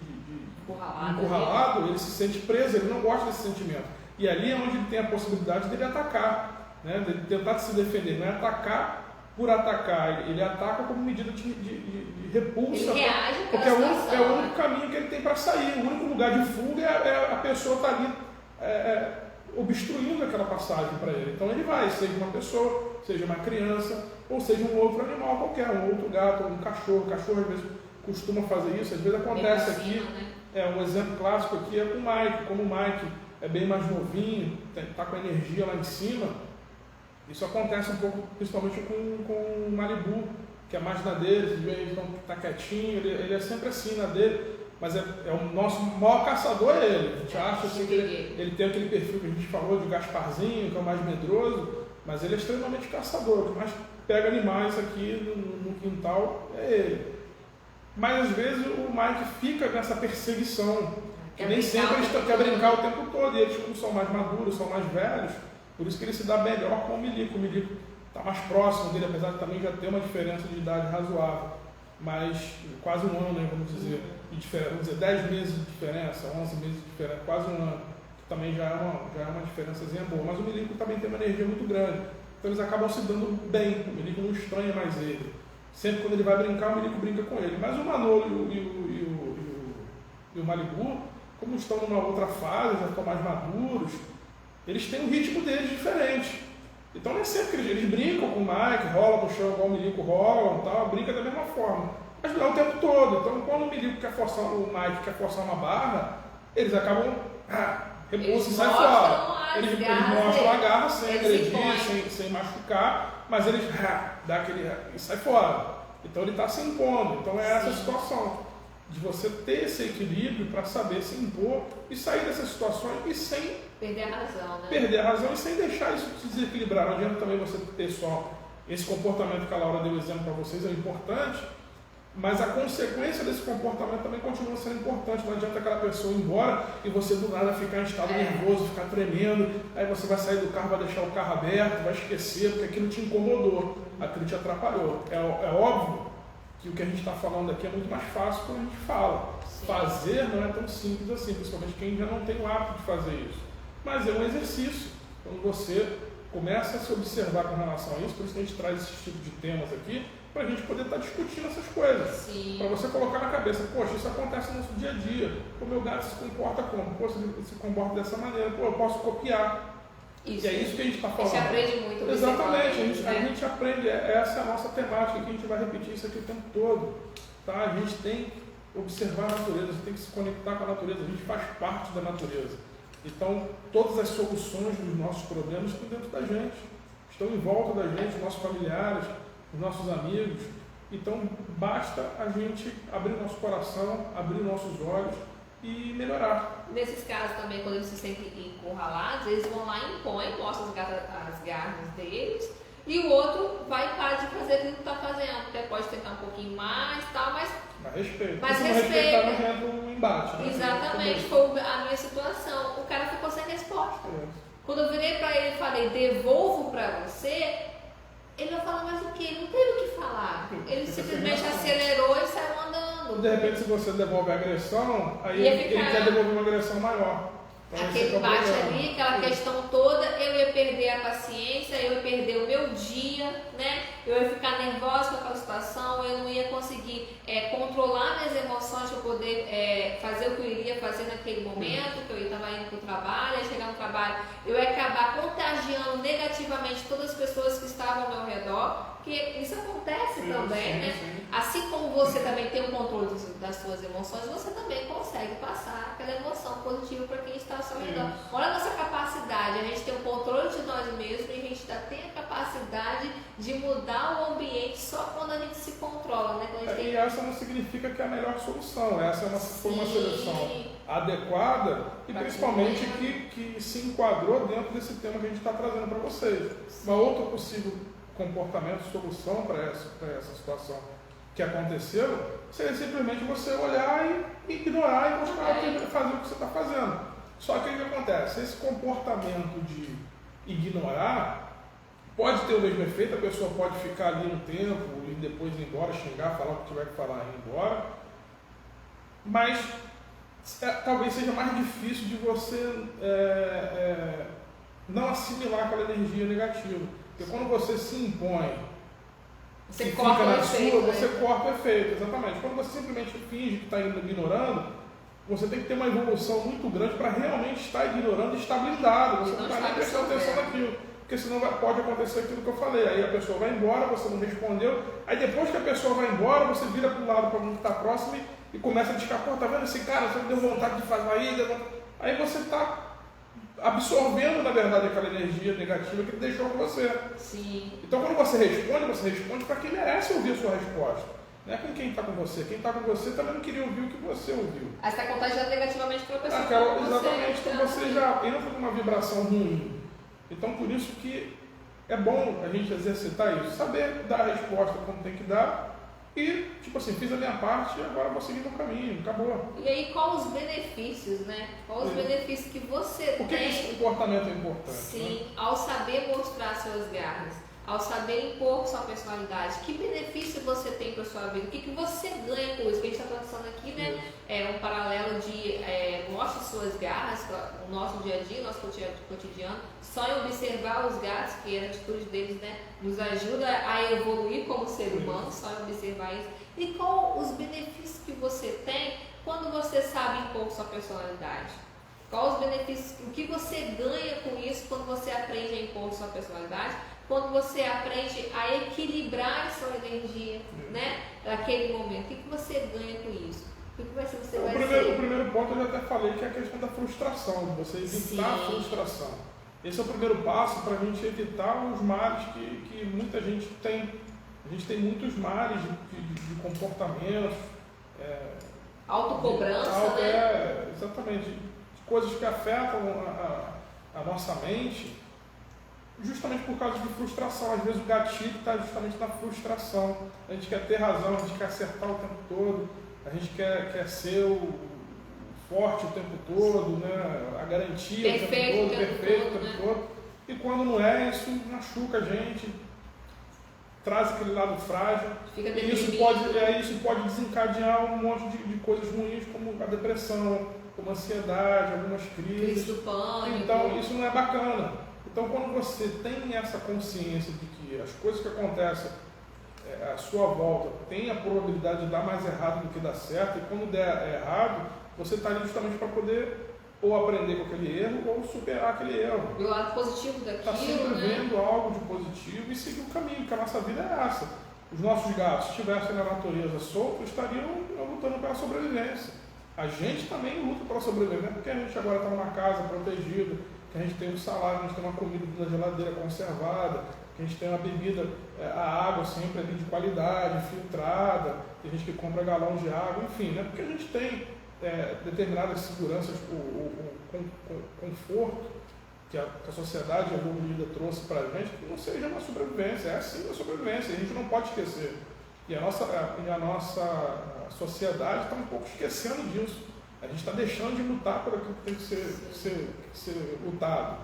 encurralado, ele se sente preso, ele não gosta desse sentimento. E ali é onde ele tem a possibilidade dele atacar, né? De tentar se defender. Não é atacar por atacar, ele ataca como medida de repulsa, ele reage porque é o único caminho que ele tem para sair. O único lugar de fuga é a pessoa estar ali obstruindo aquela passagem para ele. Então ele vai, seja uma pessoa, seja uma criança, ou seja um outro animal qualquer, um outro gato, um cachorro. O cachorro às vezes costuma fazer isso, às vezes acontece aqui. Um exemplo clássico aqui é com o Mike. Como o Mike é bem mais novinho, está com a energia lá em cima, isso acontece um pouco, principalmente com o Malibu, que é mais na dele, ele está quietinho, ele é sempre assim na dele, mas o nosso maior caçador é ele. A gente acha assim, que ele tem aquele perfil que a gente falou de Gasparzinho, que é o mais medroso, mas ele é extremamente caçador. O que mais pega animais aqui no quintal é ele. Mas às vezes o Mike fica nessa perseguição, que nem sempre eles querem brincar o tempo todo, e eles, como são mais maduros, são mais velhos, por isso que ele se dá melhor com o Milico. O Milico está mais próximo dele, apesar de também já ter uma diferença de idade razoável, mas quase um ano, né, vamos dizer, de diferença, vamos dizer, 10 meses de diferença, 11 meses de diferença, quase um ano, que também já é uma diferençazinha boa. Mas o Milico também tem uma energia muito grande, então eles acabam se dando bem. O Milico não estranha mais ele. Sempre quando ele vai brincar, o Milico brinca com ele. Mas o Manolo e o Malibu, como estão numa outra fase, já estão mais maduros, eles têm um ritmo deles diferente. Então não é sempre que eles brincam com o Mike, rolam no chão igual o Milico rolam, tal, brinca da mesma forma. Mas não é o tempo todo. Então quando o Milico quer forçar, o Mike quer forçar uma barra, eles acabam repulsam e saem fora. Eles mostram a garra sem agredir, sem machucar, mas eles dá aquele e sai fora. Então ele está se impondo. Então é essa situação de você ter esse equilíbrio para saber se impor e sair dessas situações e sem perder a razão, né? Perder a razão e sem deixar isso se desequilibrar. Não adianta também você ter só esse comportamento que a Laura deu exemplo para vocês, é importante, mas a consequência desse comportamento também continua sendo importante. Não adianta aquela pessoa ir embora e você do nada ficar em estado nervoso, ficar tremendo, aí você vai sair do carro, vai deixar o carro aberto, vai esquecer, porque aquilo te incomodou, aquilo te atrapalhou. É óbvio que o que a gente está falando aqui é muito mais fácil quando a gente fala. Sim. Fazer não é tão simples assim, principalmente quem já não tem o hábito de fazer isso. Mas é um exercício. Quando você começa a se observar com relação a isso, por isso que a gente traz esse tipo de temas aqui, para a gente poder estar discutindo essas coisas. Para você colocar na cabeça, poxa, isso acontece no nosso dia a dia. O meu gato se comporta como? Poxa, ele se comporta dessa maneira. Pô, eu posso copiar. Isso. E é isso que a gente está falando. A gente aprende muito. Exatamente, a gente aprende. Essa é a nossa temática, que a gente vai repetir isso aqui o tempo todo. Tá? A gente tem que observar a natureza, a gente tem que se conectar com a natureza, a gente faz parte da natureza. Então, todas as soluções dos nossos problemas estão dentro da gente, estão em volta da gente, os nossos familiares, os nossos amigos. Então, basta a gente abrir o nosso coração, abrir nossos olhos e melhorar. Nesses casos também, quando eles se sentem encurralados, eles vão lá e impõem, mostram as garras deles, e o outro vai parar de fazer aquilo que está fazendo, porque pode tentar um pouquinho mais e tal, mas respeito. Mas respeitar não entra um embate, né? Exatamente, foi a minha situação. O cara ficou sem resposta. Quando eu virei para ele e falei, devolvo para você, ele vai falar mais o quê? Ele não teve o que falar. Ele simplesmente acelerou e saiu andando. De repente, se você devolve a agressão, aí ele quer devolver uma agressão maior. Então, aquele bate ali, aquela questão toda, eu ia perder a paciência, eu ia perder o meu dia, né? Eu ia ficar nervosa com aquela situação, eu não ia conseguir controlar minhas emoções para poder fazer o que eu iria fazer naquele momento, que eu estava indo para o trabalho, ia chegar no trabalho, eu ia acabar contagiando negativamente todas as pessoas que estavam ao meu redor, porque isso acontece também, né? Sim. Assim como você também tem o controle das suas emoções, você também consegue passar aquela emoção positiva para quem está ao seu redor. Olha a nossa capacidade, a gente tem o controle de nós mesmos e a gente ainda tem a capacidade de mudar o ambiente só quando a gente se controla, né? E essa não significa que é a melhor solução, essa foi uma solução adequada e principalmente que se enquadrou dentro desse tema que a gente está trazendo para vocês. Uma outra possível comportamento, solução para essa situação que aconteceu, seria simplesmente você olhar e ignorar e continuar fazer o que você está fazendo. Só que o que acontece? Esse comportamento de ignorar Pode ter o mesmo efeito, a pessoa pode ficar ali um tempo e depois ir embora, xingar, falar o que tiver que falar e ir embora. Mas talvez seja mais difícil de você não assimilar aquela energia negativa. Porque quando você se impõe você e corta fica o na efeito, sua, você corta o efeito, exatamente. Quando você simplesmente finge que está ignorando, você tem que ter uma evolução muito grande para realmente estar ignorando e estar blindado. Você não está nem prestando atenção naquilo. Porque senão pode acontecer aquilo que eu falei. Aí a pessoa vai embora, você não respondeu. Aí depois que a pessoa vai embora, você vira para o lado para alguém que está próximo e começa a descapar. Tá vendo esse cara? Você deu vontade de fazer aí. Aí você está absorvendo, na verdade, aquela energia negativa que ele deixou com você. Sim. Então quando você responde para quem merece ouvir a sua resposta. Não é com quem está com você. Quem está com você também não queria ouvir o que você ouviu. Aí você está contagiando negativamente para a pessoa. Exatamente. Então você já entra numa vibração ruim. Então, por isso que é bom a gente exercitar isso, saber dar a resposta quando tem que dar e, tipo assim, fiz a minha parte e agora vou seguir meu caminho, acabou. E aí, quais os benefícios, né? Quais os benefícios que você tem? Por que esse comportamento é importante? Sim, né? ao saber mostrar suas garras, ao saber impor sua personalidade, que benefício você tem para sua vida? O que você ganha com isso? O que a gente está pensando aqui, né? É um paralelo de mostre suas garras, o nosso dia a dia, o nosso cotidiano, só em observar os gatos, que a atitude deles, né, nos ajuda a evoluir como ser humano, só em observar isso. E qual os benefícios que você tem quando você sabe impor sua personalidade? Quais os benefícios, o que você ganha com isso quando você aprende a impor sua personalidade? Quando você aprende a equilibrar a sua energia, né, naquele momento, o que você ganha com isso? O que você vai ser? O primeiro ponto eu já até falei que é a questão da frustração, de você evitar a frustração. Esse é o primeiro passo para a gente evitar os males que muita gente tem. A gente tem muitos males de comportamentos. Autocobrança, né? Exatamente. De coisas que afetam a nossa mente. Justamente por causa de frustração. Às vezes o gatilho está justamente na frustração. A gente quer ter razão, a gente quer acertar o tempo todo, a gente quer ser o forte o tempo todo, né? A garantia o tempo todo, perfeito o tempo todo. E quando não é, isso machuca a gente, traz aquele lado frágil. E isso pode desencadear um monte de coisas ruins, como a depressão, como a ansiedade, algumas crises. Crise do pânico. Então isso não é bacana. Então, quando você tem essa consciência de que as coisas que acontecem à sua volta tem a probabilidade de dar mais errado do que dar certo, e quando der errado, você está ali justamente para poder ou aprender com aquele erro ou superar aquele erro. E o lado positivo daquilo, está sempre vendo algo de positivo e seguir o caminho, porque a nossa vida é essa. Os nossos gatos, se estivessem na natureza soltos, estariam lutando pela sobrevivência. A gente também luta pela sobrevivência, porque a gente agora está numa casa protegida, que a gente tem um salário, a gente tem uma comida na geladeira conservada, que a gente tem uma bebida, a água sempre ali de qualidade, filtrada, tem gente que compra galão de água, enfim, né? Porque a gente tem determinadas seguranças, o conforto que a sociedade evoluída trouxe para a gente, que não seja uma sobrevivência, é sim uma sobrevivência, a gente não pode esquecer. E a nossa sociedade está um pouco esquecendo disso. A gente está deixando de lutar por aquilo que tem que ser lutado.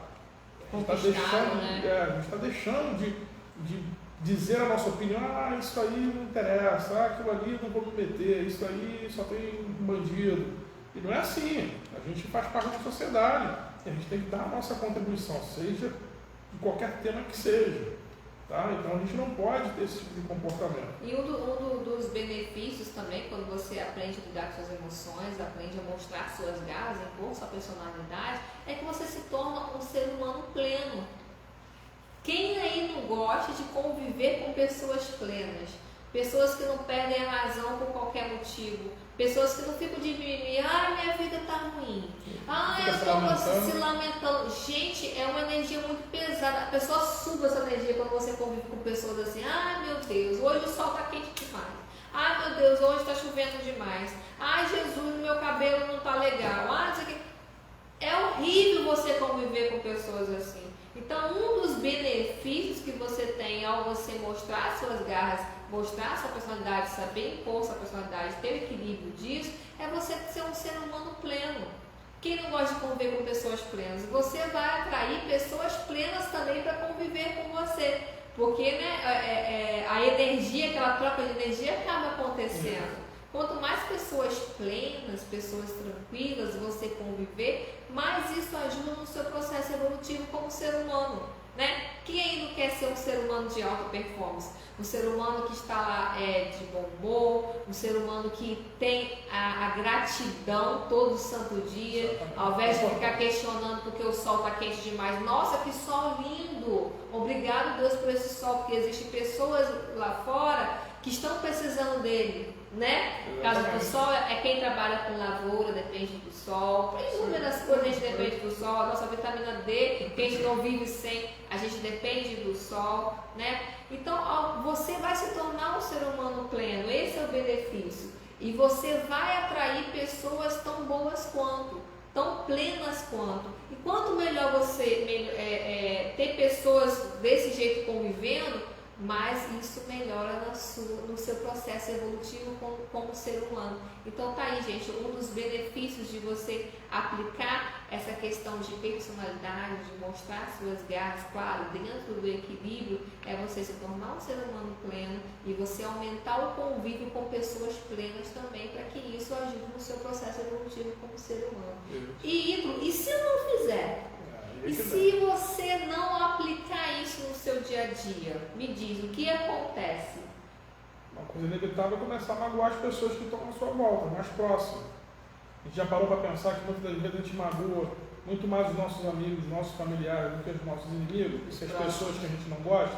A gente está deixando de dizer a nossa opinião, isso aí não interessa, aquilo ali não vou me meter, isso aí só tem bandido. E não é assim. A gente faz parte da sociedade e a gente tem que dar a nossa contribuição, seja de qualquer tema que seja. Tá? Então a gente não pode ter esse tipo de comportamento. E um dos benefícios também, quando você aprende a lidar com suas emoções, aprende a mostrar suas garras, impor sua personalidade, é que você se torna um ser humano pleno. Quem aí não gosta de conviver com pessoas plenas? Pessoas que não perdem a razão por qualquer motivo. Pessoas que não ficam de mimimi, minha vida tá ruim. Eu estou se lamentando. Gente, é uma energia muito pesada. A pessoa suga essa energia quando você convive com pessoas assim. Meu Deus, hoje o sol tá quente demais. Meu Deus, hoje tá chovendo demais. Jesus, meu cabelo não tá legal. É horrível você conviver com pessoas assim. Então, um dos benefícios que você tem ao você mostrar suas garras, mostrar sua personalidade, saber impor sua personalidade, ter o equilíbrio disso, é você ser um ser humano pleno. Quem não gosta de conviver com pessoas plenas? Você vai atrair pessoas plenas também para conviver com você. Porque né, a energia, aquela troca de energia acaba acontecendo. Quanto mais pessoas plenas, pessoas tranquilas você conviver, mais isso ajuda no seu processo evolutivo como ser humano. Né? Quem aí não quer ser um ser humano de alta performance? Um ser humano que está lá de bom humor, um ser humano que tem a gratidão todo santo dia, ao invés de ficar questionando porque o sol está quente demais. Nossa, que sol lindo! Obrigado, Deus, por esse sol, porque existem pessoas lá fora que estão precisando dele, né? Por causa do sol, quem trabalha com lavoura, depende do sol, inúmeras coisas a gente depende do sol, a nossa vitamina D, que a gente não vive sem, a gente depende do sol, né? Então, você vai se tornar um ser humano pleno, esse é o benefício. E você vai atrair pessoas tão boas quanto, tão plenas quanto. E quanto melhor você ter pessoas desse jeito convivendo, mais isso melhora no seu processo evolutivo como ser humano. Então tá aí, gente, um dos benefícios de você aplicar essa questão de personalidade, de mostrar suas garras, claro, dentro do equilíbrio, é você se tornar um ser humano pleno e você aumentar o convívio com pessoas plenas também, para que isso ajude no seu processo evolutivo como ser humano. E se eu não fizer? E se você não aplicar isso no seu dia a dia? Me diz, o que acontece? Uma coisa inevitável é começar a magoar as pessoas que estão à sua volta, mais próximas. A gente já parou para pensar que muitas vezes a gente magoa muito mais os nossos amigos, os nossos familiares do que os nossos inimigos, que as pessoas que a gente não gosta,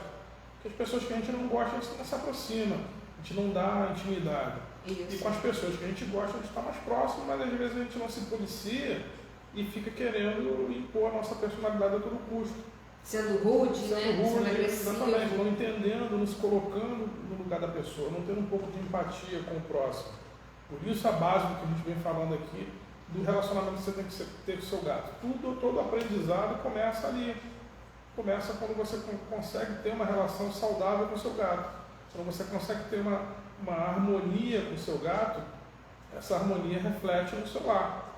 que as pessoas que a gente não gosta, a gente não se aproxima, a gente não dá intimidade. Isso. E com as pessoas que a gente gosta, a gente está mais próximo, mas às vezes a gente não se policia e fica querendo impor a nossa personalidade a todo custo. Sendo rude, sendo agressivo. Exatamente, não entendendo, não se colocando no lugar da pessoa, não tendo um pouco de empatia com o próximo. Por isso a base do que a gente vem falando aqui, do relacionamento que você tem que ter com o seu gato. Todo aprendizado começa ali. Começa quando você consegue ter uma relação saudável com o seu gato. Quando você consegue ter uma harmonia com o seu gato, essa harmonia reflete no seu lar.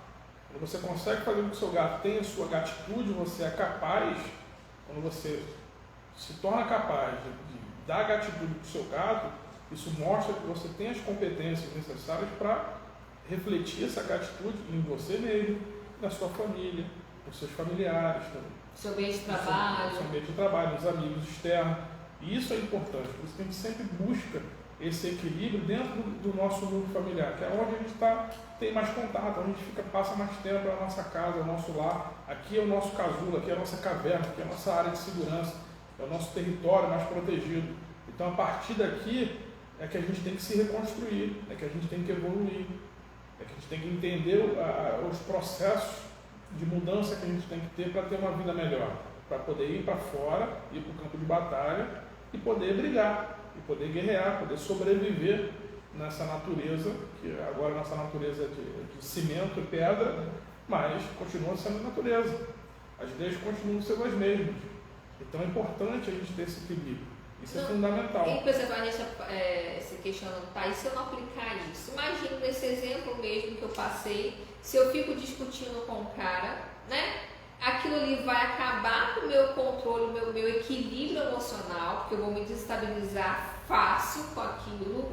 Quando você consegue fazer com que o seu gato tenha a sua gatitude, você é capaz, quando você se torna capaz de dar gatitude para o seu gato, isso mostra que você tem as competências necessárias para refletir essa gatitude em você mesmo, na sua família, nos seus familiares, seu ambiente de trabalho, seu ambiente de trabalho, nos amigos externos. E isso é importante, por isso que a gente sempre busca esse equilíbrio dentro do nosso mundo familiar, que é onde a gente tem mais contato, onde a gente passa mais tempo na nossa casa, no nosso lar. Aqui é o nosso casulo, aqui é a nossa caverna, aqui é a nossa área de segurança, é o nosso território mais protegido. Então, a partir daqui é que a gente tem que se reconstruir, é que a gente tem que evoluir, é que a gente tem que entender os processos de mudança que a gente tem que ter para ter uma vida melhor, para poder ir para fora, ir para o campo de batalha e poder brigar, e poder guerrear, poder sobreviver nessa natureza, que agora é nossa natureza de cimento e pedra, mas continua sendo natureza. As leis continuam sendo as mesmas. Então é importante a gente ter esse equilíbrio. Isso é fundamental. E, por exemplo, a gente se questionando, tá, e se eu não aplicar isso? Imagina nesse exemplo mesmo que eu passei, se eu fico discutindo com o cara, né? Aquilo ali vai acabar com o meu controle, o meu equilíbrio emocional, porque eu vou me desestabilizar fácil com aquilo.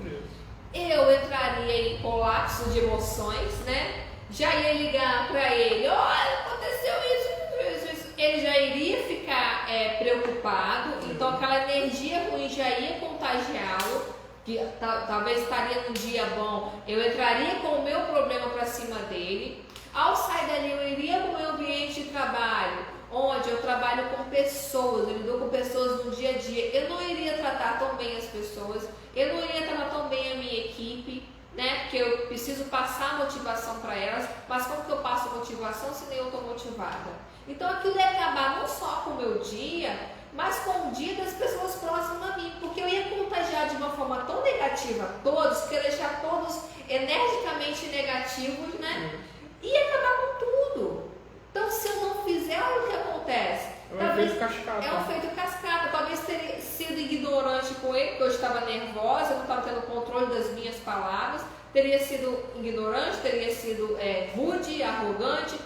Eu entraria em colapso de emoções, né? Já ia ligar para ele, olha, aconteceu isso. Ele já iria ficar preocupado, então aquela energia ruim já ia contagiá-lo, que talvez estaria num dia bom, eu entraria com o meu problema para cima dele. Ao sair dali, eu iria para o meu ambiente de trabalho, onde eu trabalho com pessoas, eu lido com pessoas no dia a dia. Eu não iria tratar tão bem as pessoas, eu não iria tratar tão bem a minha equipe, né? Porque eu preciso passar motivação para elas, mas como que eu passo motivação se nem eu estou motivada? Então aquilo ia acabar não só com o meu dia, mas com o dia das pessoas próximas a mim, porque eu ia contagiar de uma forma tão negativa a todos, que ia deixar todos energicamente negativos, né? E acabar com tudo. Então, se eu não fizer, olha o que acontece. É um efeito cascata. É um efeito cascata. Talvez teria sido ignorante com ele, porque eu estava nervosa, eu não estava tendo controle das minhas palavras. Teria sido ignorante, teria sido rude, arrogante,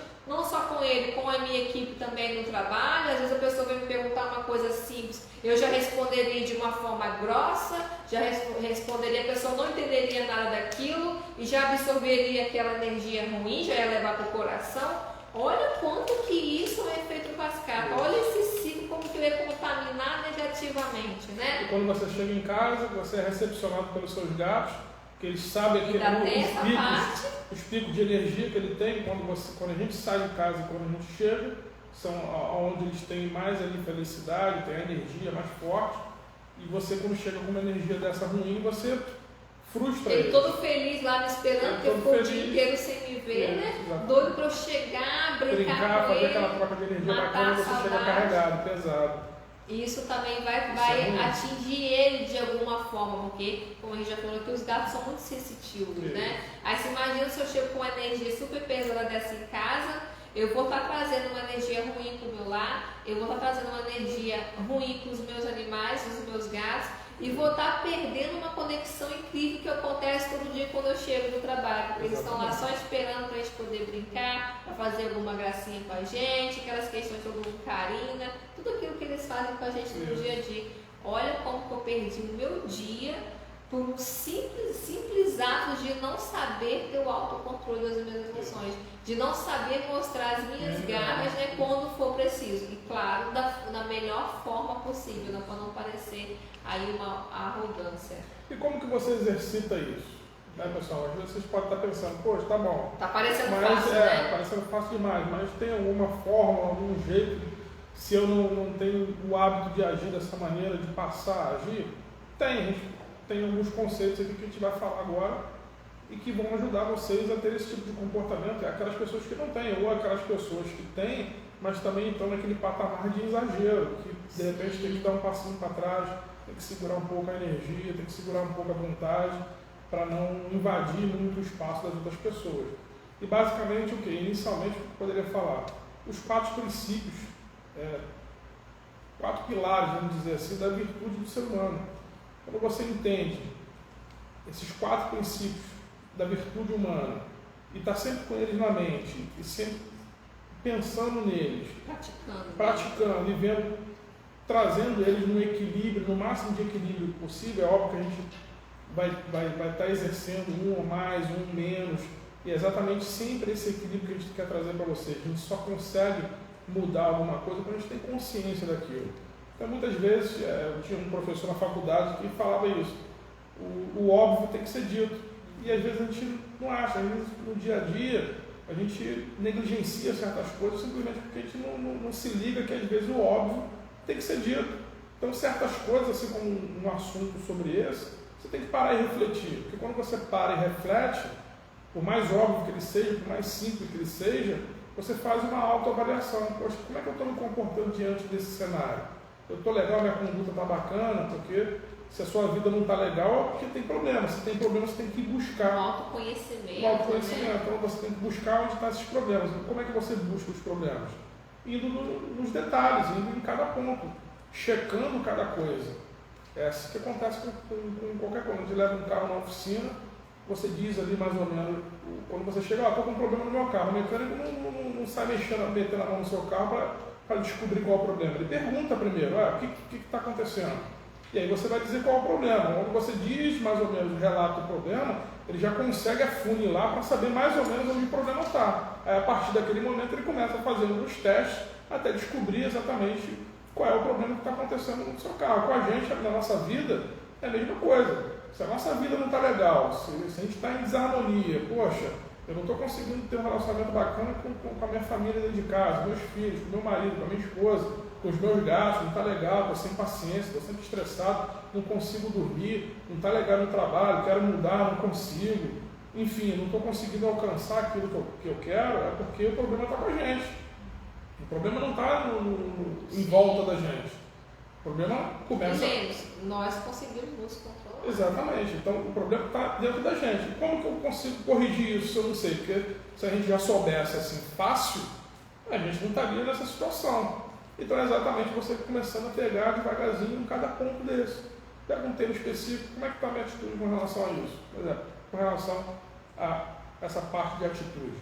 com ele, com a minha equipe também no trabalho. Às vezes a pessoa vem me perguntar uma coisa simples, eu já responderia de uma forma grossa, já responderia, a pessoa não entenderia nada daquilo e já absorveria aquela energia ruim, já ia levar para o coração. Olha quanto que isso é um efeito cascata. Olha esse ciclo, como que ele é contaminar negativamente, né? E quando você chega em casa, você é recepcionado pelos seus gatos, que eles sabem que os picos de energia que ele tem quando a gente sai de casa e quando a gente chega, são onde eles têm mais ali felicidade, tem a energia mais forte, e você quando chega com uma energia dessa ruim, você frustra ele. Todo feliz lá me esperando, porque ficou o dia inteiro sem me ver, né? Exatamente. Doido pra eu chegar, brincar com fazer ele, aquela troca de energia bacana, você chega carregado, pesado. Isso também vai atingir ele de alguma forma, porque, como a gente já falou aqui, os gatos são muito sensitivos, né? Aí você imagina se eu chego com uma energia super pesada dessa em casa, eu vou estar trazendo uma energia ruim para o meu lar, eu vou estar trazendo uma energia ruim para os meus animais, os meus gatos, e vou estar perdendo uma conexão incrível que acontece todo dia quando eu chego no trabalho. Porque eles estão lá só esperando para a gente poder brincar, para fazer alguma gracinha com a gente, aquelas questões de algum carinho, né? Tudo aquilo que eles fazem com a gente no dia a dia. Olha como que eu perdi o meu dia por um simples ato de não saber ter o autocontrole das minhas emoções, de não saber mostrar as minhas garras, né, quando for preciso. E claro, da melhor forma possível, né, para não parecer aí uma arrogância. E como que você exercita isso? Né, pessoal? Às vezes vocês podem estar pensando, poxa, tá bom. Tá parecendo fácil, né? Parecendo fácil demais, mas tem alguma forma, algum jeito, se eu não tenho o hábito de agir dessa maneira, de passar a agir? Tem alguns conceitos aqui que a gente vai falar agora e que vão ajudar vocês a ter esse tipo de comportamento. É aquelas pessoas que não têm, ou aquelas pessoas que têm, mas também estão naquele patamar de exagero, que de repente tem que dar um passinho para trás, tem que segurar um pouco a energia, tem que segurar um pouco a vontade, para não invadir muito o espaço das outras pessoas. E basicamente o que? Inicialmente eu poderia falar, os 4 princípios, 4 pilares, vamos dizer assim, da virtude do ser humano. Quando você entende esses 4 princípios da virtude humana e está sempre com eles na mente e sempre pensando neles, praticando e vendo, trazendo eles no equilíbrio, no máximo de equilíbrio possível, é óbvio que a gente vai estar exercendo um ou mais, um menos, e é exatamente sempre esse equilíbrio que a gente quer trazer para vocês. A gente só consegue mudar alguma coisa quando a gente tem consciência daquilo. Então, muitas vezes, eu tinha um professor na faculdade que falava isso, o óbvio tem que ser dito, e às vezes a gente não acha, às vezes no dia a dia a gente negligencia certas coisas simplesmente porque a gente não se liga que às vezes o óbvio tem que ser dito. Então, certas coisas, assim como um assunto sobre esse, você tem que parar e refletir, porque quando você para e reflete, por mais óbvio que ele seja, por mais simples que ele seja, você faz uma autoavaliação. Poxa, como é que eu estou me comportando diante desse cenário? Eu estou legal, minha conduta está bacana, porque se a sua vida não está legal, é porque tem problema. Se tem problema, você tem que buscar. Autoconhecimento. Né? Então você tem que buscar onde estão esses problemas. Como é que você busca os problemas? Indo nos detalhes, indo em cada ponto, checando cada coisa. É assim que acontece com qualquer coisa. Quando você leva um carro na oficina, você diz ali mais ou menos, quando você chega, estou com um problema no meu carro, o mecânico não sai metendo a mão no seu carro para descobrir qual é o problema. Ele pergunta primeiro, o que está acontecendo? E aí você vai dizer qual é o problema. Quando você diz mais ou menos, relata o problema, ele já consegue afunilar para saber mais ou menos onde o problema está. Aí a partir daquele momento ele começa a fazer os testes até descobrir exatamente qual é o problema que está acontecendo no seu carro. Com a gente, na nossa vida, é a mesma coisa. Se a nossa vida não está legal, se a gente está em desarmonia, poxa, eu não estou conseguindo ter um relacionamento bacana com a minha família dentro de casa, meus filhos, com meu marido, com a minha esposa, com os meus gatos, não está legal, estou sem paciência, estou sempre estressado, não consigo dormir, não está legal no trabalho, quero mudar, não consigo, enfim, não estou conseguindo alcançar aquilo que eu quero, é porque o problema está com a gente. O problema não está em volta da gente. O problema começa... Nós conseguimos nos controlar. Exatamente. Então, o problema está dentro da gente. Como que eu consigo corrigir isso se eu não sei? Porque se a gente já soubesse assim fácil, a gente não estaria nessa situação. Então, é exatamente você começando a pegar devagarzinho em cada ponto desse. Pega um tema específico, como é que está a minha atitude com relação a isso? Por exemplo, com relação a essa parte de atitude.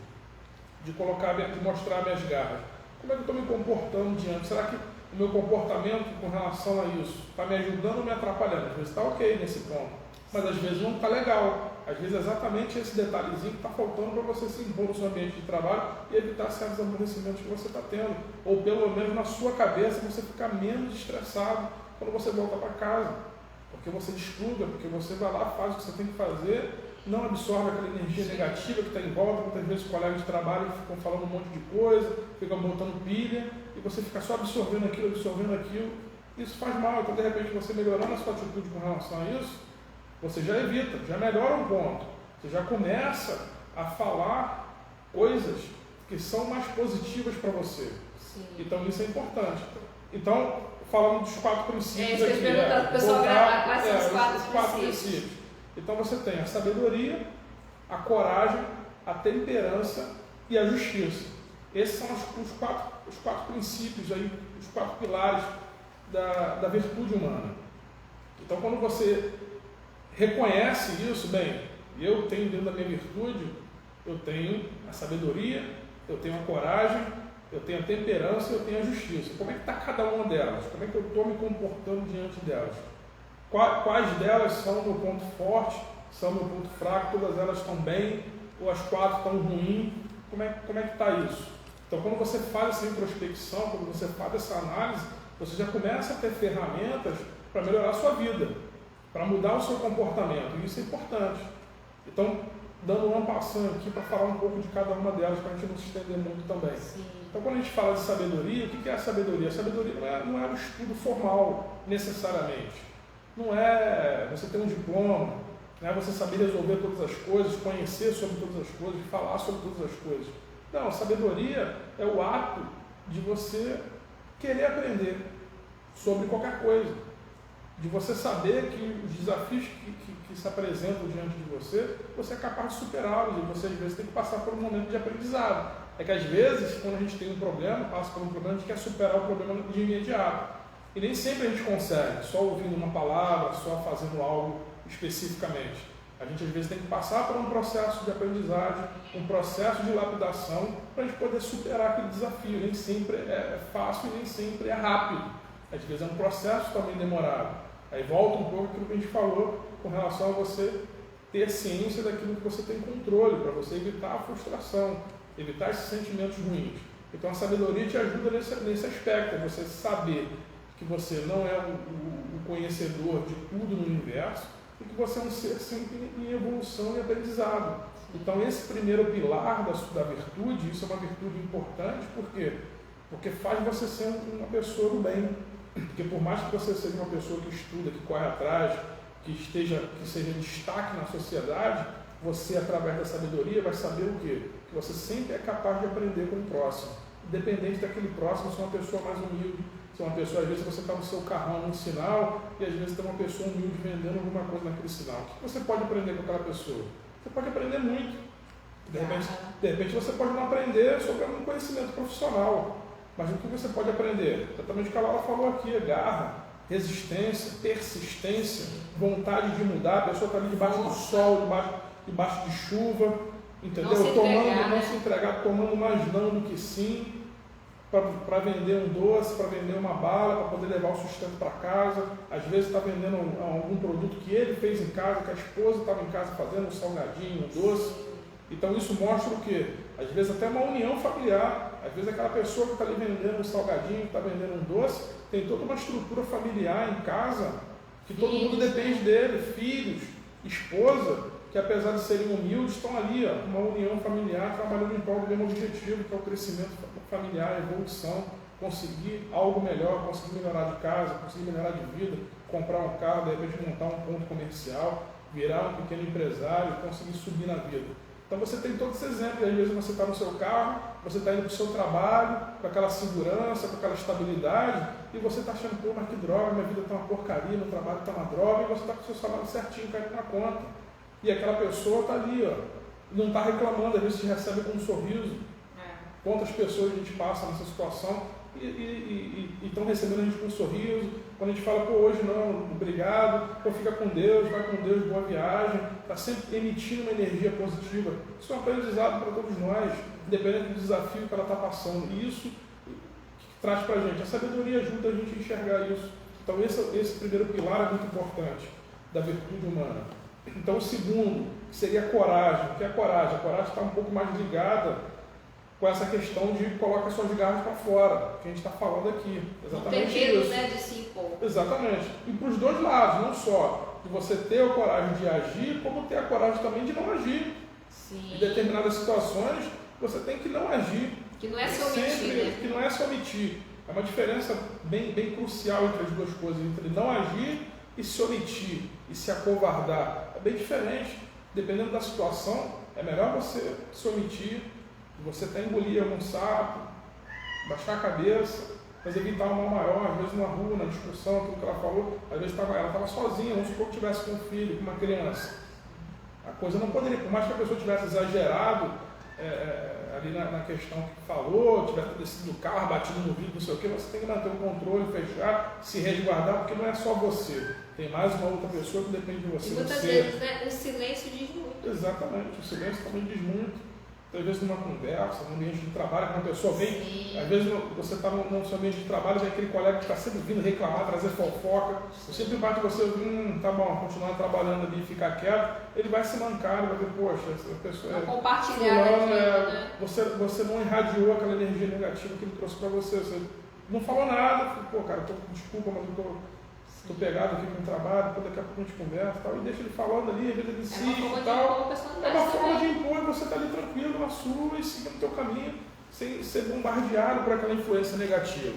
de mostrar minhas garras. Como é que eu estou me comportando diante? Será que o meu comportamento com relação a isso está me ajudando ou me atrapalhando? Às vezes está ok nesse ponto, mas às vezes não está legal. Às vezes é exatamente esse detalhezinho que está faltando para você se impor no seu ambiente de trabalho e evitar certos aborrecimentos que você está tendo. Ou pelo menos na sua cabeça você ficar menos estressado quando você volta para casa. Porque você desfruta, porque você vai lá, faz o que você tem que fazer, não absorve aquela energia negativa que está em volta. Muitas vezes colegas de trabalho ficam falando um monte de coisa, ficam botando pilha, e você fica só absorvendo aquilo. Isso faz mal. Então, de repente, você melhorando a sua atitude com relação a isso, você já evita, já melhora um ponto. Você já começa a falar coisas que são mais positivas para você. Sim. Então, isso é importante. Então, falando dos 4 princípios aqui. Perguntando para o pessoal quais são os 4 princípios. Então, você tem a sabedoria, a coragem, a temperança e a justiça. Esses são os quatro princípios, aí, os 4 pilares da virtude humana. Então, quando você reconhece isso, bem, eu tenho dentro da minha virtude, eu tenho a sabedoria, eu tenho a coragem, eu tenho a temperança e eu tenho a justiça. Como é que está cada uma delas? Como é que eu estou me comportando diante delas? Quais delas são o meu ponto forte, são o meu ponto fraco, todas elas estão bem, ou as 4 estão ruins? Como é que está isso? Então, quando você faz essa introspecção, quando você faz essa análise, você já começa a ter ferramentas para melhorar a sua vida, para mudar o seu comportamento, e isso é importante. Então, dando uma passando aqui para falar um pouco de cada uma delas, para a gente não se estender muito também. Sim. Então, quando a gente fala de sabedoria, o que é a sabedoria? A sabedoria não é um estudo formal, necessariamente. Não é você ter um diploma, não é você saber resolver todas as coisas, conhecer sobre todas as coisas, falar sobre todas as coisas. Não, a sabedoria é o ato de você querer aprender sobre qualquer coisa, de você saber que os desafios que se apresentam diante de você, você é capaz de superá-los, e você às vezes tem que passar por um momento de aprendizado. É que às vezes, quando a gente tem um problema, passa por um problema, a gente quer superar o problema de imediato. E nem sempre a gente consegue, só ouvindo uma palavra, só fazendo algo especificamente. A gente às vezes tem que passar por um processo de aprendizagem, um processo de lapidação, para a gente poder superar aquele desafio. Nem sempre é fácil e nem sempre é rápido. Às vezes é um processo também demorado. Aí volta um pouco aquilo que a gente falou com relação a você ter ciência daquilo que você tem controle, para você evitar a frustração, evitar esses sentimentos ruins. Então a sabedoria te ajuda nesse aspecto, é você saber que você não é o conhecedor de tudo no universo e que você é um ser sempre em evolução e aprendizado. Então esse primeiro pilar da virtude, isso é uma virtude importante, por quê? Porque faz você ser uma pessoa do bem. Porque por mais que você seja uma pessoa que estuda, que corre atrás, que seja destaque na sociedade, você, através da sabedoria, vai saber o quê? Que você sempre é capaz de aprender com o próximo. Independente daquele próximo, se é uma pessoa mais humilde, se é uma pessoa, às vezes você está no seu carrão num sinal, e às vezes tem uma pessoa humilde vendendo alguma coisa naquele sinal. O que você pode aprender com aquela pessoa? Você pode aprender muito. De repente você pode não aprender sobre um conhecimento profissional. Mas o que você pode aprender? Exatamente o que a Laura falou aqui, garra, resistência, persistência, vontade de mudar. A pessoa está ali debaixo do sol, debaixo de chuva, entendeu? Não se entregar, tomando mais não do que sim, para vender um doce, para vender uma bala, para poder levar o sustento para casa. Às vezes está vendendo algum produto que ele fez em casa, que a esposa estava em casa fazendo, um salgadinho, um doce. Então isso mostra o quê? Às vezes até uma união familiar. Às vezes aquela pessoa que está ali vendendo um salgadinho, que está vendendo um doce, tem toda uma estrutura familiar em casa, que todo mundo depende dele, filhos, esposa, que apesar de serem humildes, estão ali, uma união familiar, trabalhando em prol do mesmo objetivo, que é o crescimento familiar, a evolução, conseguir algo melhor, conseguir melhorar de casa, conseguir melhorar de vida, comprar um carro, de repente montar um ponto comercial, virar um pequeno empresário, conseguir subir na vida. Então você tem todos esses exemplos, às vezes você está no seu carro, você está indo para o seu trabalho, com aquela segurança, com aquela estabilidade, e você está achando, pô, mas que droga, minha vida está uma porcaria, meu trabalho está uma droga, e você está com o seu salário certinho, caindo na conta. E aquela pessoa está ali, não está reclamando, às vezes te recebe com um sorriso. Quantas pessoas a gente passa nessa situação e estão recebendo a gente com um sorriso. Quando a gente fala, pô, hoje não, obrigado, pô, fica com Deus, vai com Deus, boa viagem, está sempre emitindo uma energia positiva. Isso é um aprendizado para todos nós. independente do desafio que ela está passando. E isso traz para a gente. A sabedoria ajuda a gente a enxergar isso. Então esse primeiro pilar é muito importante, da virtude humana. Então o segundo, que seria a coragem. O que é a coragem? A coragem está um pouco mais ligada com essa questão de colocar suas garras para fora, que a gente está falando aqui. Exatamente. Não ter medo, isso. Né, de se impor. Exatamente. E para os dois lados, não só de você ter a coragem de agir, como ter a coragem também de não agir. Sim. Em determinadas situações, você tem que não agir. Que não é se omitir, né? Que não é se omitir. É uma diferença bem crucial entre as duas coisas, entre não agir e se omitir, e se acovardar. É bem diferente. Dependendo da situação, é melhor você se omitir, você até engolir algum sapo, baixar a cabeça, mas evitar um mal maior, às vezes na rua, na discussão, aquilo que ela falou, às vezes ela estava sozinha, vamos supor que estivesse com um filho, com uma criança. A coisa não poderia, por mais que a pessoa tivesse exagerado ali na questão que falou, tivesse descido do carro, batido no vidro, não sei o que, você tem que manter o controle, fechar, se resguardar, porque não é só você. Tem mais uma outra pessoa que depende de você. E muitas vezes, né, o silêncio diz muito. Exatamente, o silêncio também diz muito. Às vezes numa conversa, num ambiente de trabalho, quando a pessoa vem, sim, às vezes você está num seu ambiente de trabalho, vem aquele colega que está sempre vindo reclamar, trazer fofoca, eu sempre bato você, tá bom, continuar trabalhando ali e ficar quieto, ele vai se mancar, ele vai ver, poxa, essa pessoa não compartilhar aquilo, né? Você não irradiou aquela energia negativa que ele trouxe para você não falou nada, pô, cara, desculpa, mas eu estou pegado aqui com o trabalho, daqui a pouco a gente conversa e tal, e deixa ele falando ali, às vezes ele insiste e tal. É uma forma de impor e você está ali tranquilo na sua e seguindo o teu caminho, sem ser bombardeado por aquela influência negativa.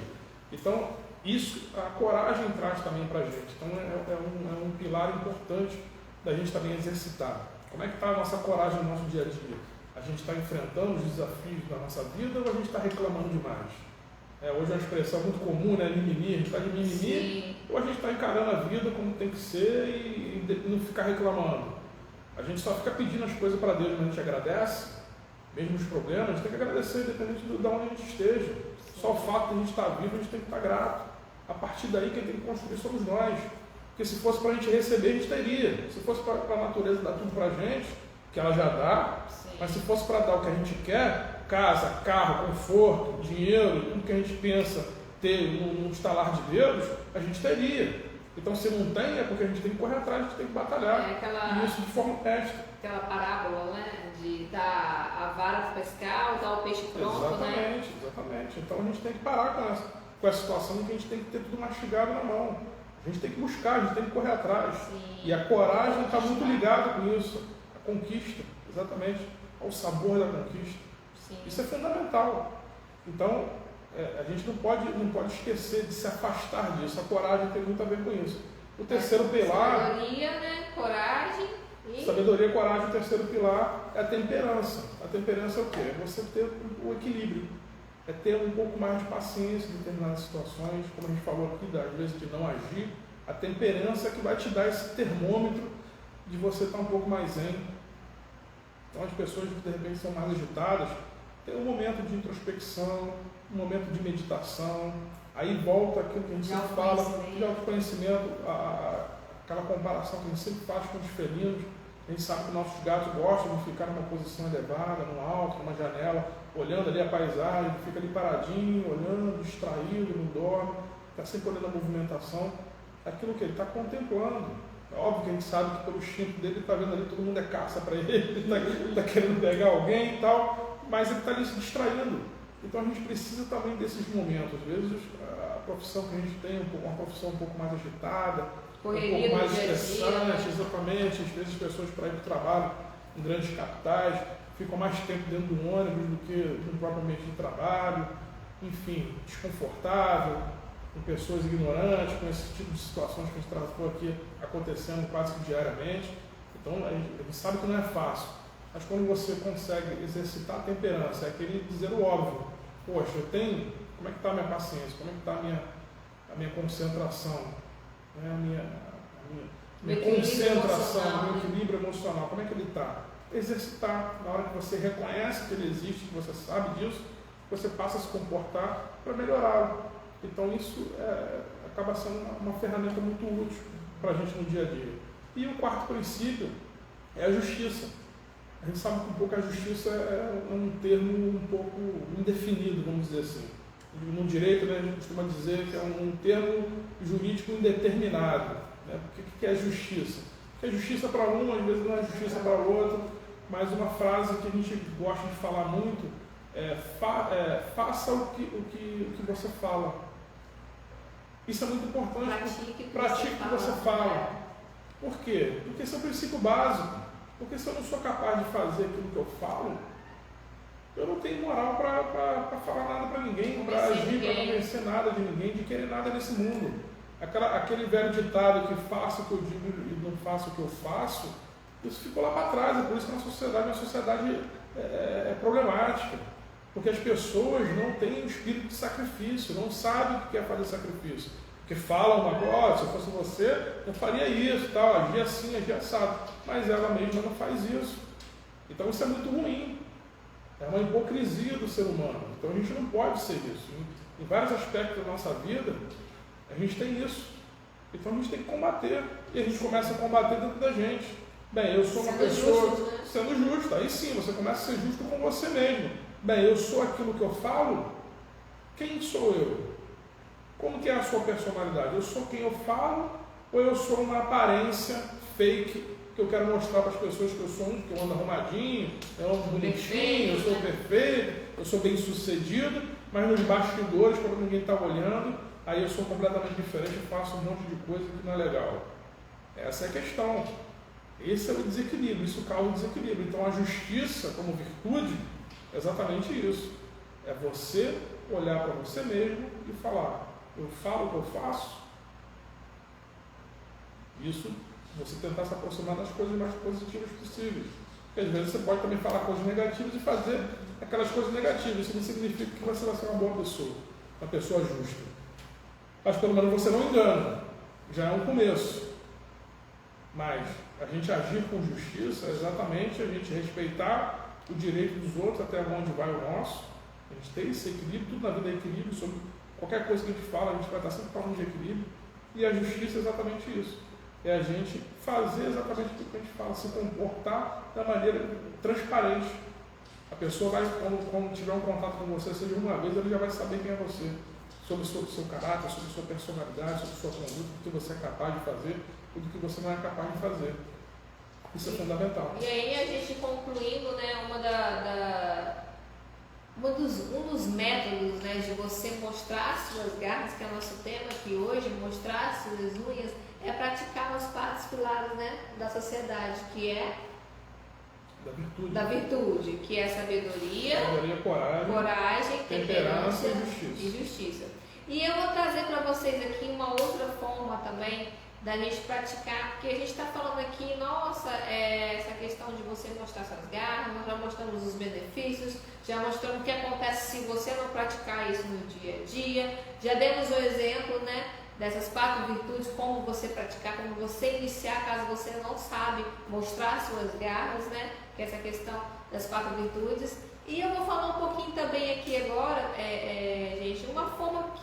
Então, isso, a coragem traz também para a gente. Então, é um pilar importante da gente também exercitar. Como é que está a nossa coragem no nosso dia a dia? A gente está enfrentando os desafios da nossa vida ou a gente está reclamando demais? Hoje é uma expressão muito comum, né? Mimimi, a gente está de mimimi, sim, ou a gente está encarando a vida como tem que ser e não ficar reclamando. A gente só fica pedindo as coisas para Deus, mas a gente agradece, mesmo os problemas, a gente tem que agradecer, independente de onde a gente esteja. Só o fato de a gente estar vivo, a gente tem que estar grato. A partir daí, quem tem que construir somos nós. Porque se fosse para a gente receber, a gente teria. Se fosse para a natureza dar tudo para a gente, que ela já dá, sim, mas se fosse para dar o que a gente quer, casa, carro, conforto, dinheiro, tudo que a gente pensa ter no estalar de dedos, a gente teria. Então, se não tem, é porque a gente tem que correr atrás, a gente tem que batalhar. E isso de forma honesta. Aquela parábola, né? De dar a vara para pescar ou dar o peixe pronto, exatamente, né? Exatamente. Então, a gente tem que parar com essa situação de que a gente tem que ter tudo mastigado na mão. A gente tem que buscar, a gente tem que correr atrás. Sim. E a coragem está muito ligada com isso. A conquista, exatamente. Ao sabor da conquista. Sim. Isso é fundamental. Então, a gente não pode esquecer de se afastar disso. A coragem tem muito a ver com isso. O terceiro pilar... Sabedoria, né? Coragem e... Sabedoria, coragem, o terceiro pilar é a temperança. A temperança é o quê? É você ter o equilíbrio. É ter um pouco mais de paciência em determinadas situações, como a gente falou aqui, às vezes de não agir. A temperança é que vai te dar esse termômetro de você estar um pouco mais zen. Então, as pessoas que de repente são mais agitadas, tem um momento de introspecção, um momento de meditação, aí volta aquilo que a gente sempre fala, de autoconhecimento, aquela comparação que a gente sempre faz com os felinos. A gente sabe que nossos gatos gostam de ficar numa posição elevada, no alto, numa janela, olhando ali a paisagem, fica ali paradinho, olhando, distraído, não dorme, está sempre olhando a movimentação, aquilo que ele está contemplando. É óbvio que a gente sabe que pelo instinto dele, ele está vendo ali, todo mundo é caça para ele está querendo pegar alguém e tal, mas ele está ali se distraindo. Então a gente precisa também desses momentos. Às vezes a profissão que a gente tem, uma profissão um pouco mais agitada, correria, um pouco mais estressante, exatamente. Às vezes as pessoas para ir para o trabalho em grandes capitais ficam mais tempo dentro do ônibus do que no próprio ambiente de trabalho, enfim, desconfortável, com pessoas ignorantes, com esse tipo de situações que a gente tratou aqui acontecendo quase que diariamente. Então a gente sabe que não é fácil, mas quando você consegue exercitar a temperança, é aquele dizer o óbvio: poxa, eu tenho, como é que está a minha paciência, como é que está a minha concentração, né? a minha concentração, meu equilíbrio emocional, como é que ele está? Exercitar, na hora que você reconhece que ele existe, que você sabe disso, você passa a se comportar para melhorá-lo. Então isso acaba sendo uma ferramenta muito útil para a gente no dia a dia. E o quarto princípio é a justiça. a gente sabe que um pouco a justiça é um termo um pouco indefinido, vamos dizer assim. No direito, né, a gente costuma dizer que é um termo jurídico indeterminado. Né? O que é justiça? Porque a justiça para um, às vezes não é justiça para o outro, mas uma frase que a gente gosta de falar muito é faça o que você fala. Isso é muito importante. Pratique o que você fala. Por quê? Porque esse é o princípio básico. Porque se eu não sou capaz de fazer aquilo que eu falo, eu não tenho moral para falar nada para ninguém, para agir, para convencer nada de ninguém, de querer nada nesse mundo. Aquele velho ditado que faço o que eu digo e não faço o que eu faço, isso ficou lá para trás. É por isso que uma sociedade é problemática. Porque as pessoas não têm o espírito de sacrifício, não sabem o que é fazer sacrifício. Porque falam uma coisa, se eu fosse você, eu faria isso, tal, agir assim, agir assado. Mas ela mesma não faz isso. Então isso é muito ruim. É uma hipocrisia do ser humano. Então a gente não pode ser isso. Em vários aspectos da nossa vida, a gente tem isso. Então a gente tem que combater. E a gente começa a combater dentro da gente. Bem, eu sou uma pessoa sendo justa. Aí sim, você começa a ser justo com você mesmo. Bem, eu sou aquilo que eu falo. Quem sou eu? Como que é a sua personalidade? Eu sou quem eu falo ou eu sou uma aparência fake que eu quero mostrar para as pessoas que eu sou que eu ando arrumadinho, eu ando bonitinho, eu sou perfeito, eu sou bem sucedido, mas nos bastidores, quando ninguém está olhando, aí eu sou completamente diferente, eu faço um monte de coisa que não é legal. Essa é a questão. Esse é o desequilíbrio, isso causa o desequilíbrio. Então a justiça como virtude é exatamente isso. É você olhar para você mesmo e falar, eu falo o que eu faço. Isso, você tentar se aproximar das coisas mais positivas possíveis. Porque às vezes você pode também falar coisas negativas e fazer aquelas coisas negativas. Isso não significa que você vai ser uma boa pessoa, uma pessoa justa. Mas pelo menos você não engana. Já é um começo. Mas a gente agir com justiça é exatamente a gente respeitar o direito dos outros até onde vai o nosso. A gente tem esse equilíbrio, tudo na vida é equilíbrio. Sobre qualquer coisa que a gente fala, a gente vai estar sempre falando de equilíbrio. E a justiça é exatamente isso. É a gente fazer exatamente o que a gente fala, se comportar da maneira transparente. A pessoa vai, quando tiver um contato com você, seja uma vez, ele já vai saber quem é você. Sobre o seu caráter, sobre a sua personalidade, sobre a sua conduta, o que você é capaz de fazer, e do que você não é capaz de fazer. Isso é fundamental. E aí a gente concluindo, né, um dos métodos, né, de você mostrar as suas garras, que é o nosso tema aqui hoje, mostrar as suas unhas, é praticar os 4 pilares, né, da sociedade, que é da virtude, que é sabedoria, coragem, temperança e justiça. E eu vou trazer para vocês aqui uma outra forma também da gente praticar, porque a gente está falando aqui, nossa, essa questão de você mostrar suas garras, nós já mostramos os benefícios, já mostramos o que acontece se você não praticar isso no dia a dia, já demos o exemplo, né, dessas 4 virtudes, como você praticar, como você iniciar, caso você não sabe mostrar suas garras, né, que é essa questão das 4 virtudes. E eu vou falar um pouquinho também aqui agora, gente, uma forma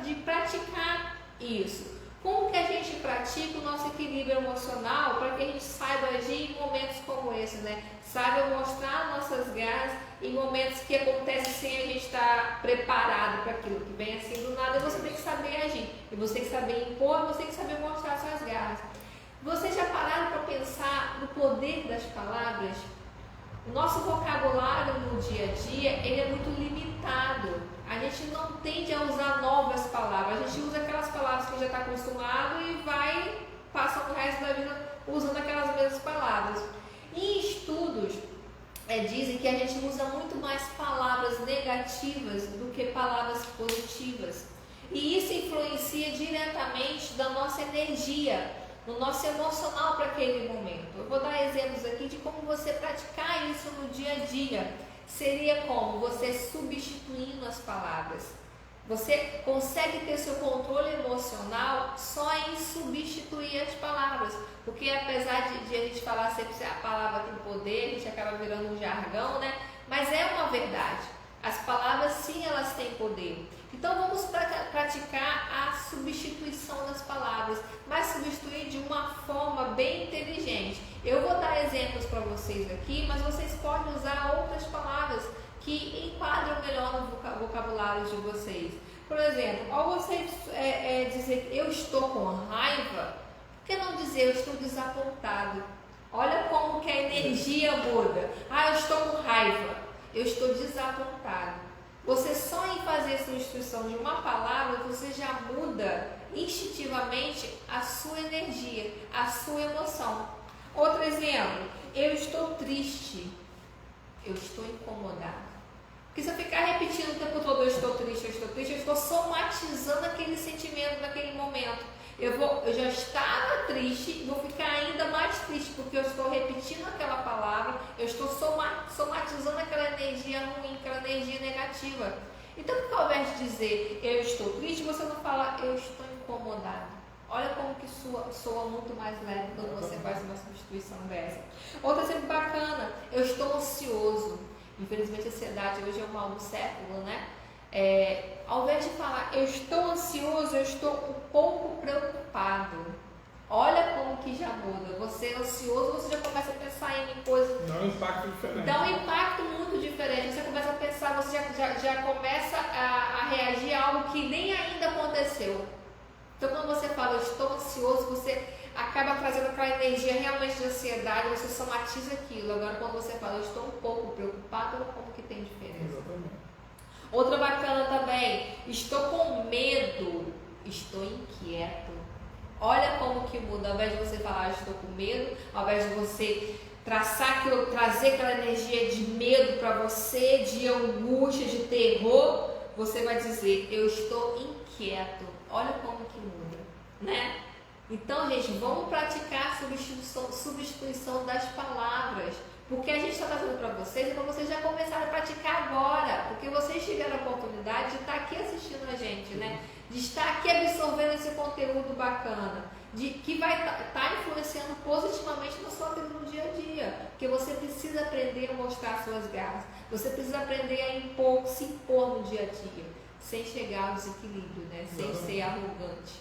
de praticar isso. Como que a gente pratica o nosso equilíbrio emocional para que a gente saiba agir em momentos como esse, né? Saiba mostrar nossas garras em momentos que acontecem sem a gente estar preparado para aquilo, que vem assim do nada, e você tem que saber agir, e você tem que saber impor, você tem que saber mostrar suas garras. Vocês já pararam para pensar no poder das palavras? O nosso vocabulário no dia a dia, ele é muito limitado. A gente não tende a usar novas palavras. A gente usa aquelas palavras que já está acostumado e vai passando o resto da vida usando aquelas mesmas palavras. Em estudos, dizem que a gente usa muito mais palavras negativas do que palavras positivas. E isso influencia diretamente da nossa energia, no nosso emocional para aquele momento. Eu vou dar exemplos aqui de como você praticar isso no dia a dia. Seria como você substituindo as palavras. Você consegue ter seu controle emocional só em substituir as palavras. Porque apesar de a gente falar sempre que a palavra tem poder, a gente acaba virando um jargão, né? Mas é uma verdade. As palavras sim, elas têm poder. Então vamos praticar a substituição das palavras, mas substituir de uma forma bem inteligente. Eu vou dar exemplos para vocês aqui, mas vocês podem usar outras palavras que enquadram melhor no vocabulário de vocês. Por exemplo, ao você dizer eu estou com raiva, por que não dizer eu estou desapontado? Olha como que a energia muda. Eu estou com raiva, eu estou desapontado. Você só em fazer essa substituição de uma palavra, você já muda instintivamente a sua energia, a sua emoção. Outro exemplo, eu estou triste, eu estou incomodado. Porque se eu ficar repetindo o tempo todo eu estou triste, eu estou somatizando aquele sentimento naquele momento. Eu já estava triste, vou ficar ainda mais triste porque eu estou repetindo aquela palavra, eu estou somatizando aquela energia ruim, aquela energia negativa. Então, ao invés de dizer eu estou triste, você não fala eu estou incomodado. Olha como que soa muito mais leve quando você faz uma substituição dessa. Outro exemplo bacana, eu estou ansioso. Infelizmente a ansiedade hoje é o mal do século, né? Ao invés de falar eu estou ansioso, eu estou um pouco preocupado. Olha como que já muda. Você é ansioso, você já começa a pensar em coisas. Dá um impacto diferente. Dá um impacto muito diferente. Você começa a pensar, você já começa a reagir a algo que nem ainda aconteceu. Então quando você fala eu estou ansioso, você acaba trazendo aquela energia realmente de ansiedade, você somatiza aquilo. Agora quando você fala eu estou um pouco preocupado, olha como que tem diferença. Exatamente. Outra bacana também, estou com medo, estou inquieto. Olha como que muda, ao invés de você falar estou com medo, ao invés de você trazer aquela energia de medo para você, de angústia, de terror, você vai dizer eu estou inquieto. Olha como que muda, né? Então, gente, vamos praticar a substituição das palavras. Porque a gente está trazendo para vocês, para vocês já começarem a praticar agora. Porque vocês tiveram a oportunidade de estar aqui assistindo a gente, né? De estar aqui absorvendo esse conteúdo bacana. Que vai estar influenciando positivamente na sua vida no dia a dia. Porque você precisa aprender a mostrar suas garras. Você precisa aprender a se impor no dia a dia. Sem chegar ao desequilíbrio, né? Sem ser arrogante.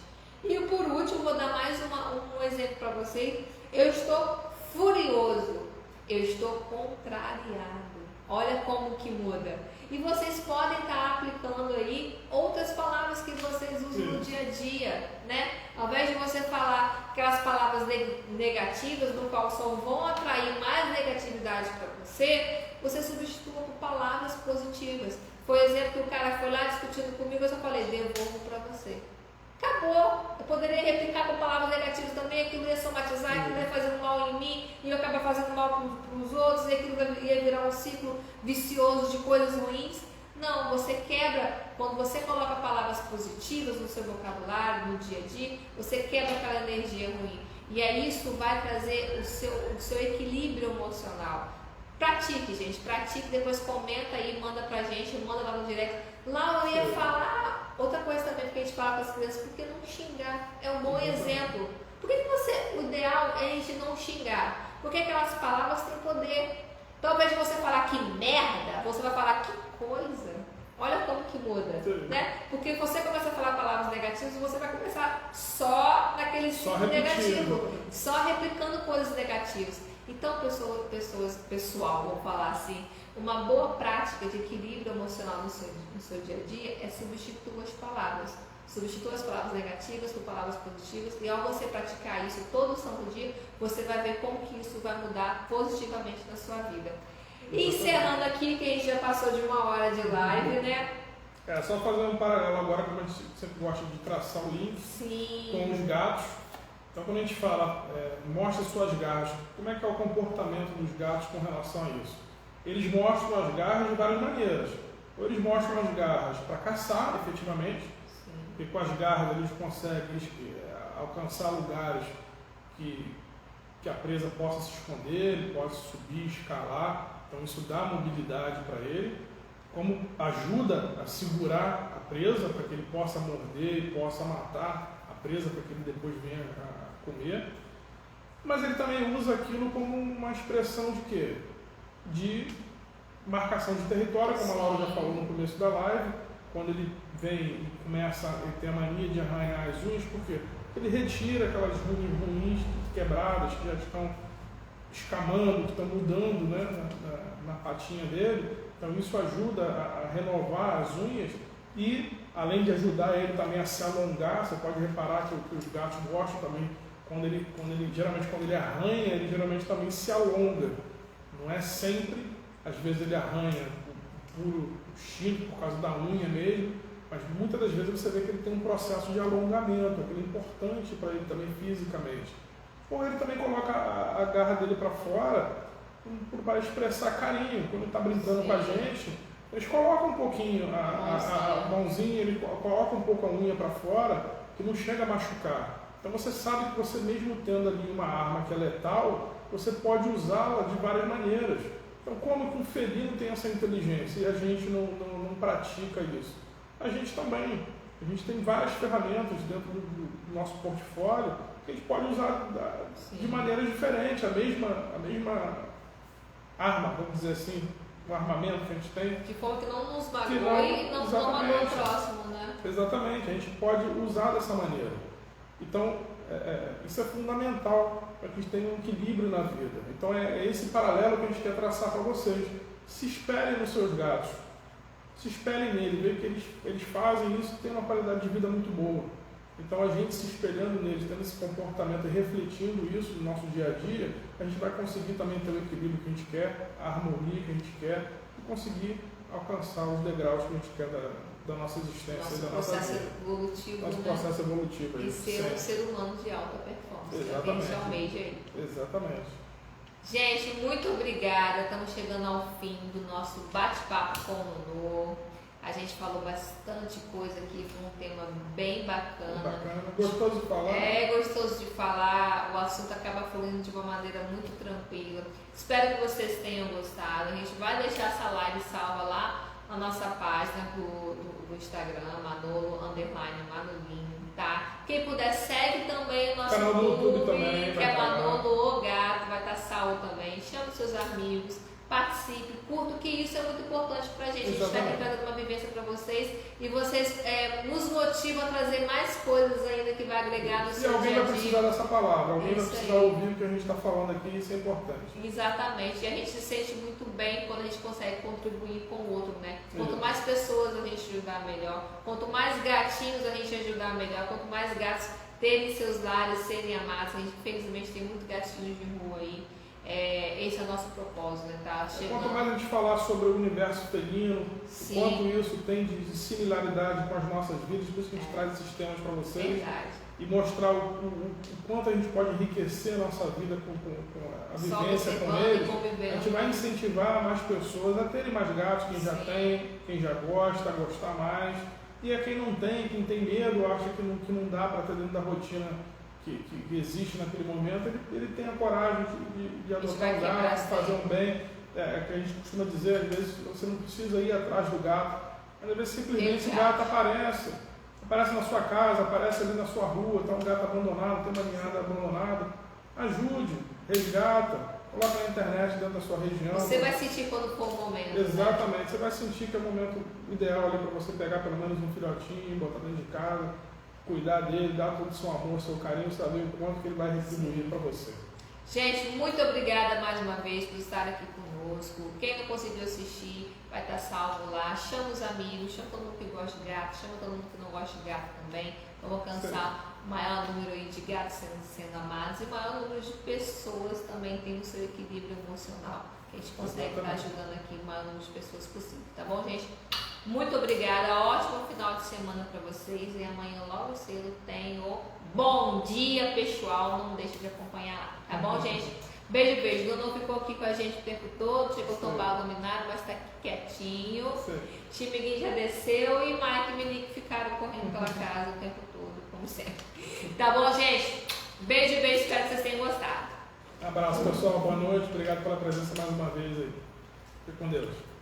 E por último, vou dar mais um exemplo para vocês. Eu estou furioso. Eu estou contrariado. Olha como que muda. E vocês podem estar aplicando aí outras palavras que vocês usam no dia a dia, né? Ao invés de você falar aquelas palavras negativas, no qual só vão atrair mais negatividade para você, você substitua por palavras positivas. Por exemplo, que o cara foi lá discutindo comigo, eu só falei, devolvo para você. Acabou. Eu poderia replicar com palavras negativas também, aquilo ia somatizar, aquilo ia fazer mal em mim, e eu acaba fazendo mal para os outros, e aquilo ia virar um ciclo vicioso de coisas ruins. Não, você quebra, quando você coloca palavras positivas no seu vocabulário, no dia a dia, você quebra aquela energia ruim. E aí isso vai trazer o seu equilíbrio emocional. Pratique, gente, pratique, depois comenta aí, manda pra gente, manda lá no direct. Lá eu ia falar, outra coisa também que a gente fala para as crianças, por que não xingar? É um bom exemplo. Por que o ideal é a gente não xingar? Porque aquelas palavras têm poder. Então, ao invés de você falar que merda, você vai falar que coisa. Olha como que muda, né? Porque você começa a falar palavras negativas, você vai começar só naquele ciclo negativo, só replicando coisas negativas. Então, pessoal, vou falar assim, uma boa prática de equilíbrio emocional no seu dia a dia é substituir as palavras. Substitua as palavras negativas por palavras positivas, e ao você praticar isso todo santo dia, você vai ver como que isso vai mudar positivamente na sua vida. E encerrando aqui, que a gente já passou de 1 hora de live, né? Só fazer um paralelo agora, como a gente sempre gosta de traçar o link com os gatos. Então, quando a gente fala, mostra suas garras, como é que é o comportamento dos gatos com relação a isso? Eles mostram as garras de várias maneiras. Ou eles mostram as garras para caçar, efetivamente, porque com as garras eles conseguem alcançar lugares que a presa possa se esconder, ele possa subir, escalar. Então, isso dá mobilidade para ele, como ajuda a segurar a presa para que ele possa morder e possa matar a presa para que ele depois venha a comer, mas ele também usa aquilo como uma expressão de quê? De marcação de território, como a Laura já falou no começo da live, quando ele vem e começa a ter a mania de arranhar as unhas, por quê? Ele retira aquelas unhas ruins, quebradas, que já estão escamando, que estão mudando, né, na patinha dele. Então isso ajuda a renovar as unhas e, além de ajudar ele também a se alongar, você pode reparar que os gatos gostam também, geralmente quando ele arranha, ele geralmente também se alonga. Não é sempre, às vezes ele arranha puro instinto, por causa da unha mesmo, mas muitas das vezes você vê que ele tem um processo de alongamento, aquilo é importante para ele também fisicamente. Ou ele também coloca a garra dele para fora para expressar carinho. Quando ele está brincando com a gente, eles colocam um pouquinho a mãozinha, ele coloca um pouco a unha para fora, que não chega a machucar. Então você sabe que você mesmo tendo ali uma arma que é letal, você pode usá-la de várias maneiras. Então como que um felino tem essa inteligência e a gente não pratica isso? A gente também. A gente tem várias ferramentas dentro do nosso portfólio que a gente pode usar de maneiras diferentes. A mesma arma, vamos dizer assim, o armamento que a gente tem. De forma que não nos magoe e não magoe o próximo, né? Exatamente, a gente pode usar dessa maneira. Então, isso é fundamental para que a gente tenha um equilíbrio na vida. Então, é esse paralelo que a gente quer traçar para vocês. Se espelhem nos seus gatos. Se espelhem nele, veja que eles fazem isso e têm uma qualidade de vida muito boa. Então, a gente se espelhando neles, tendo esse comportamento e refletindo isso no nosso dia a dia, a gente vai conseguir também ter o equilíbrio que a gente quer, a harmonia que a gente quer e conseguir alcançar os degraus que a gente quer da nossa existência, da nossa vida. Nosso processo evolutivo. E ser um ser humano de alta performance. Exatamente. Que a gente almeja aí. Exatamente. Gente, muito obrigada. Estamos chegando ao fim do nosso bate-papo com o Nonô. A gente falou bastante coisa aqui, foi um tema bem bacana. Gostoso de falar. Gostoso de falar. O assunto acaba fluindo de uma maneira muito tranquila. Espero que vocês tenham gostado. A gente vai deixar essa live salva lá na nossa página do Instagram, Manolo_Manolinho, tá? Quem puder, segue também o nosso canal do YouTube também, que é Manolo Gato, vai estar salvo também. Chame seus amigos, participe, curta, que isso é muito importante pra gente. Exatamente. A gente vai aqui trazendo uma vivência para vocês e vocês nos motivam a trazer mais coisas ainda que vai agregar no seu dia a dia. E alguém vai precisar dessa palavra, alguém vai precisar ouvir o que a gente está falando aqui, isso é importante. Exatamente, e a gente se sente muito bem quando a gente consegue contribuir com o outro, né? Quanto mais pessoas a gente ajudar, melhor. Quanto mais gatinhos a gente ajudar, melhor. Quanto mais gatos terem seus lares, serem amados. A gente, infelizmente, tem muitos gatinhos de rua aí. Esse é o nosso propósito, né? Tá chegando. Quanto mais a gente falar sobre o universo felino, quanto isso tem de similaridade com as nossas vidas, por isso que a gente traz esses temas para vocês. Verdade. E mostrar o quanto a gente pode enriquecer a nossa vida com a vivência com eles. A gente vai incentivar mais pessoas a terem mais gatos, quem já tem, quem já gosta, a gostar mais. E a quem não tem, quem tem medo, acha que não dá para ter dentro da rotina que existe naquele momento, ele tem a coragem de adotar um gato, fazer um bem. Que a gente costuma dizer, às vezes você não precisa ir atrás do gato, mas às vezes simplesmente o gato aparece na sua casa, aparece ali na sua rua, está um gato abandonado, tem uma ninhada abandonada, ajude, resgata, coloca na internet dentro da sua região. Você vai sentir quando for o momento. Exatamente, né? Você vai sentir que é o momento ideal ali para você pegar pelo menos um filhotinho, botar dentro de casa, cuidar dele, dar todo o seu amor, seu carinho, saber o quanto que ele vai retribuir para você. Gente, muito obrigada mais uma vez por estar aqui conosco. Quem não conseguiu assistir, vai estar salvo lá. Chama os amigos, chama todo mundo que gosta de gato, chama todo mundo que não gosta de gato também. Vamos alcançar o maior número aí de gatos sendo amados e o maior número de pessoas também tendo o seu equilíbrio emocional. Que a gente consegue estar ajudando aqui o maior número de pessoas possível. Tá bom, gente? Muito obrigada. Ótimo final de semana para vocês. E amanhã logo cedo tem o Bom Dia Pessoal. Não deixe de acompanhar, tá bom, gente? Beijo, beijo. O Nonô ficou aqui com a gente o tempo todo. Chegou tombado, dominado, mas tá aqui quietinho. Chimiguinho já desceu e Mike e Menique ficaram correndo pela casa o tempo todo, como sempre. Tá bom, gente? Beijo, beijo. Espero que vocês tenham gostado. Um abraço, pessoal. Boa noite. Obrigado pela presença mais uma vez aí. Fique com Deus.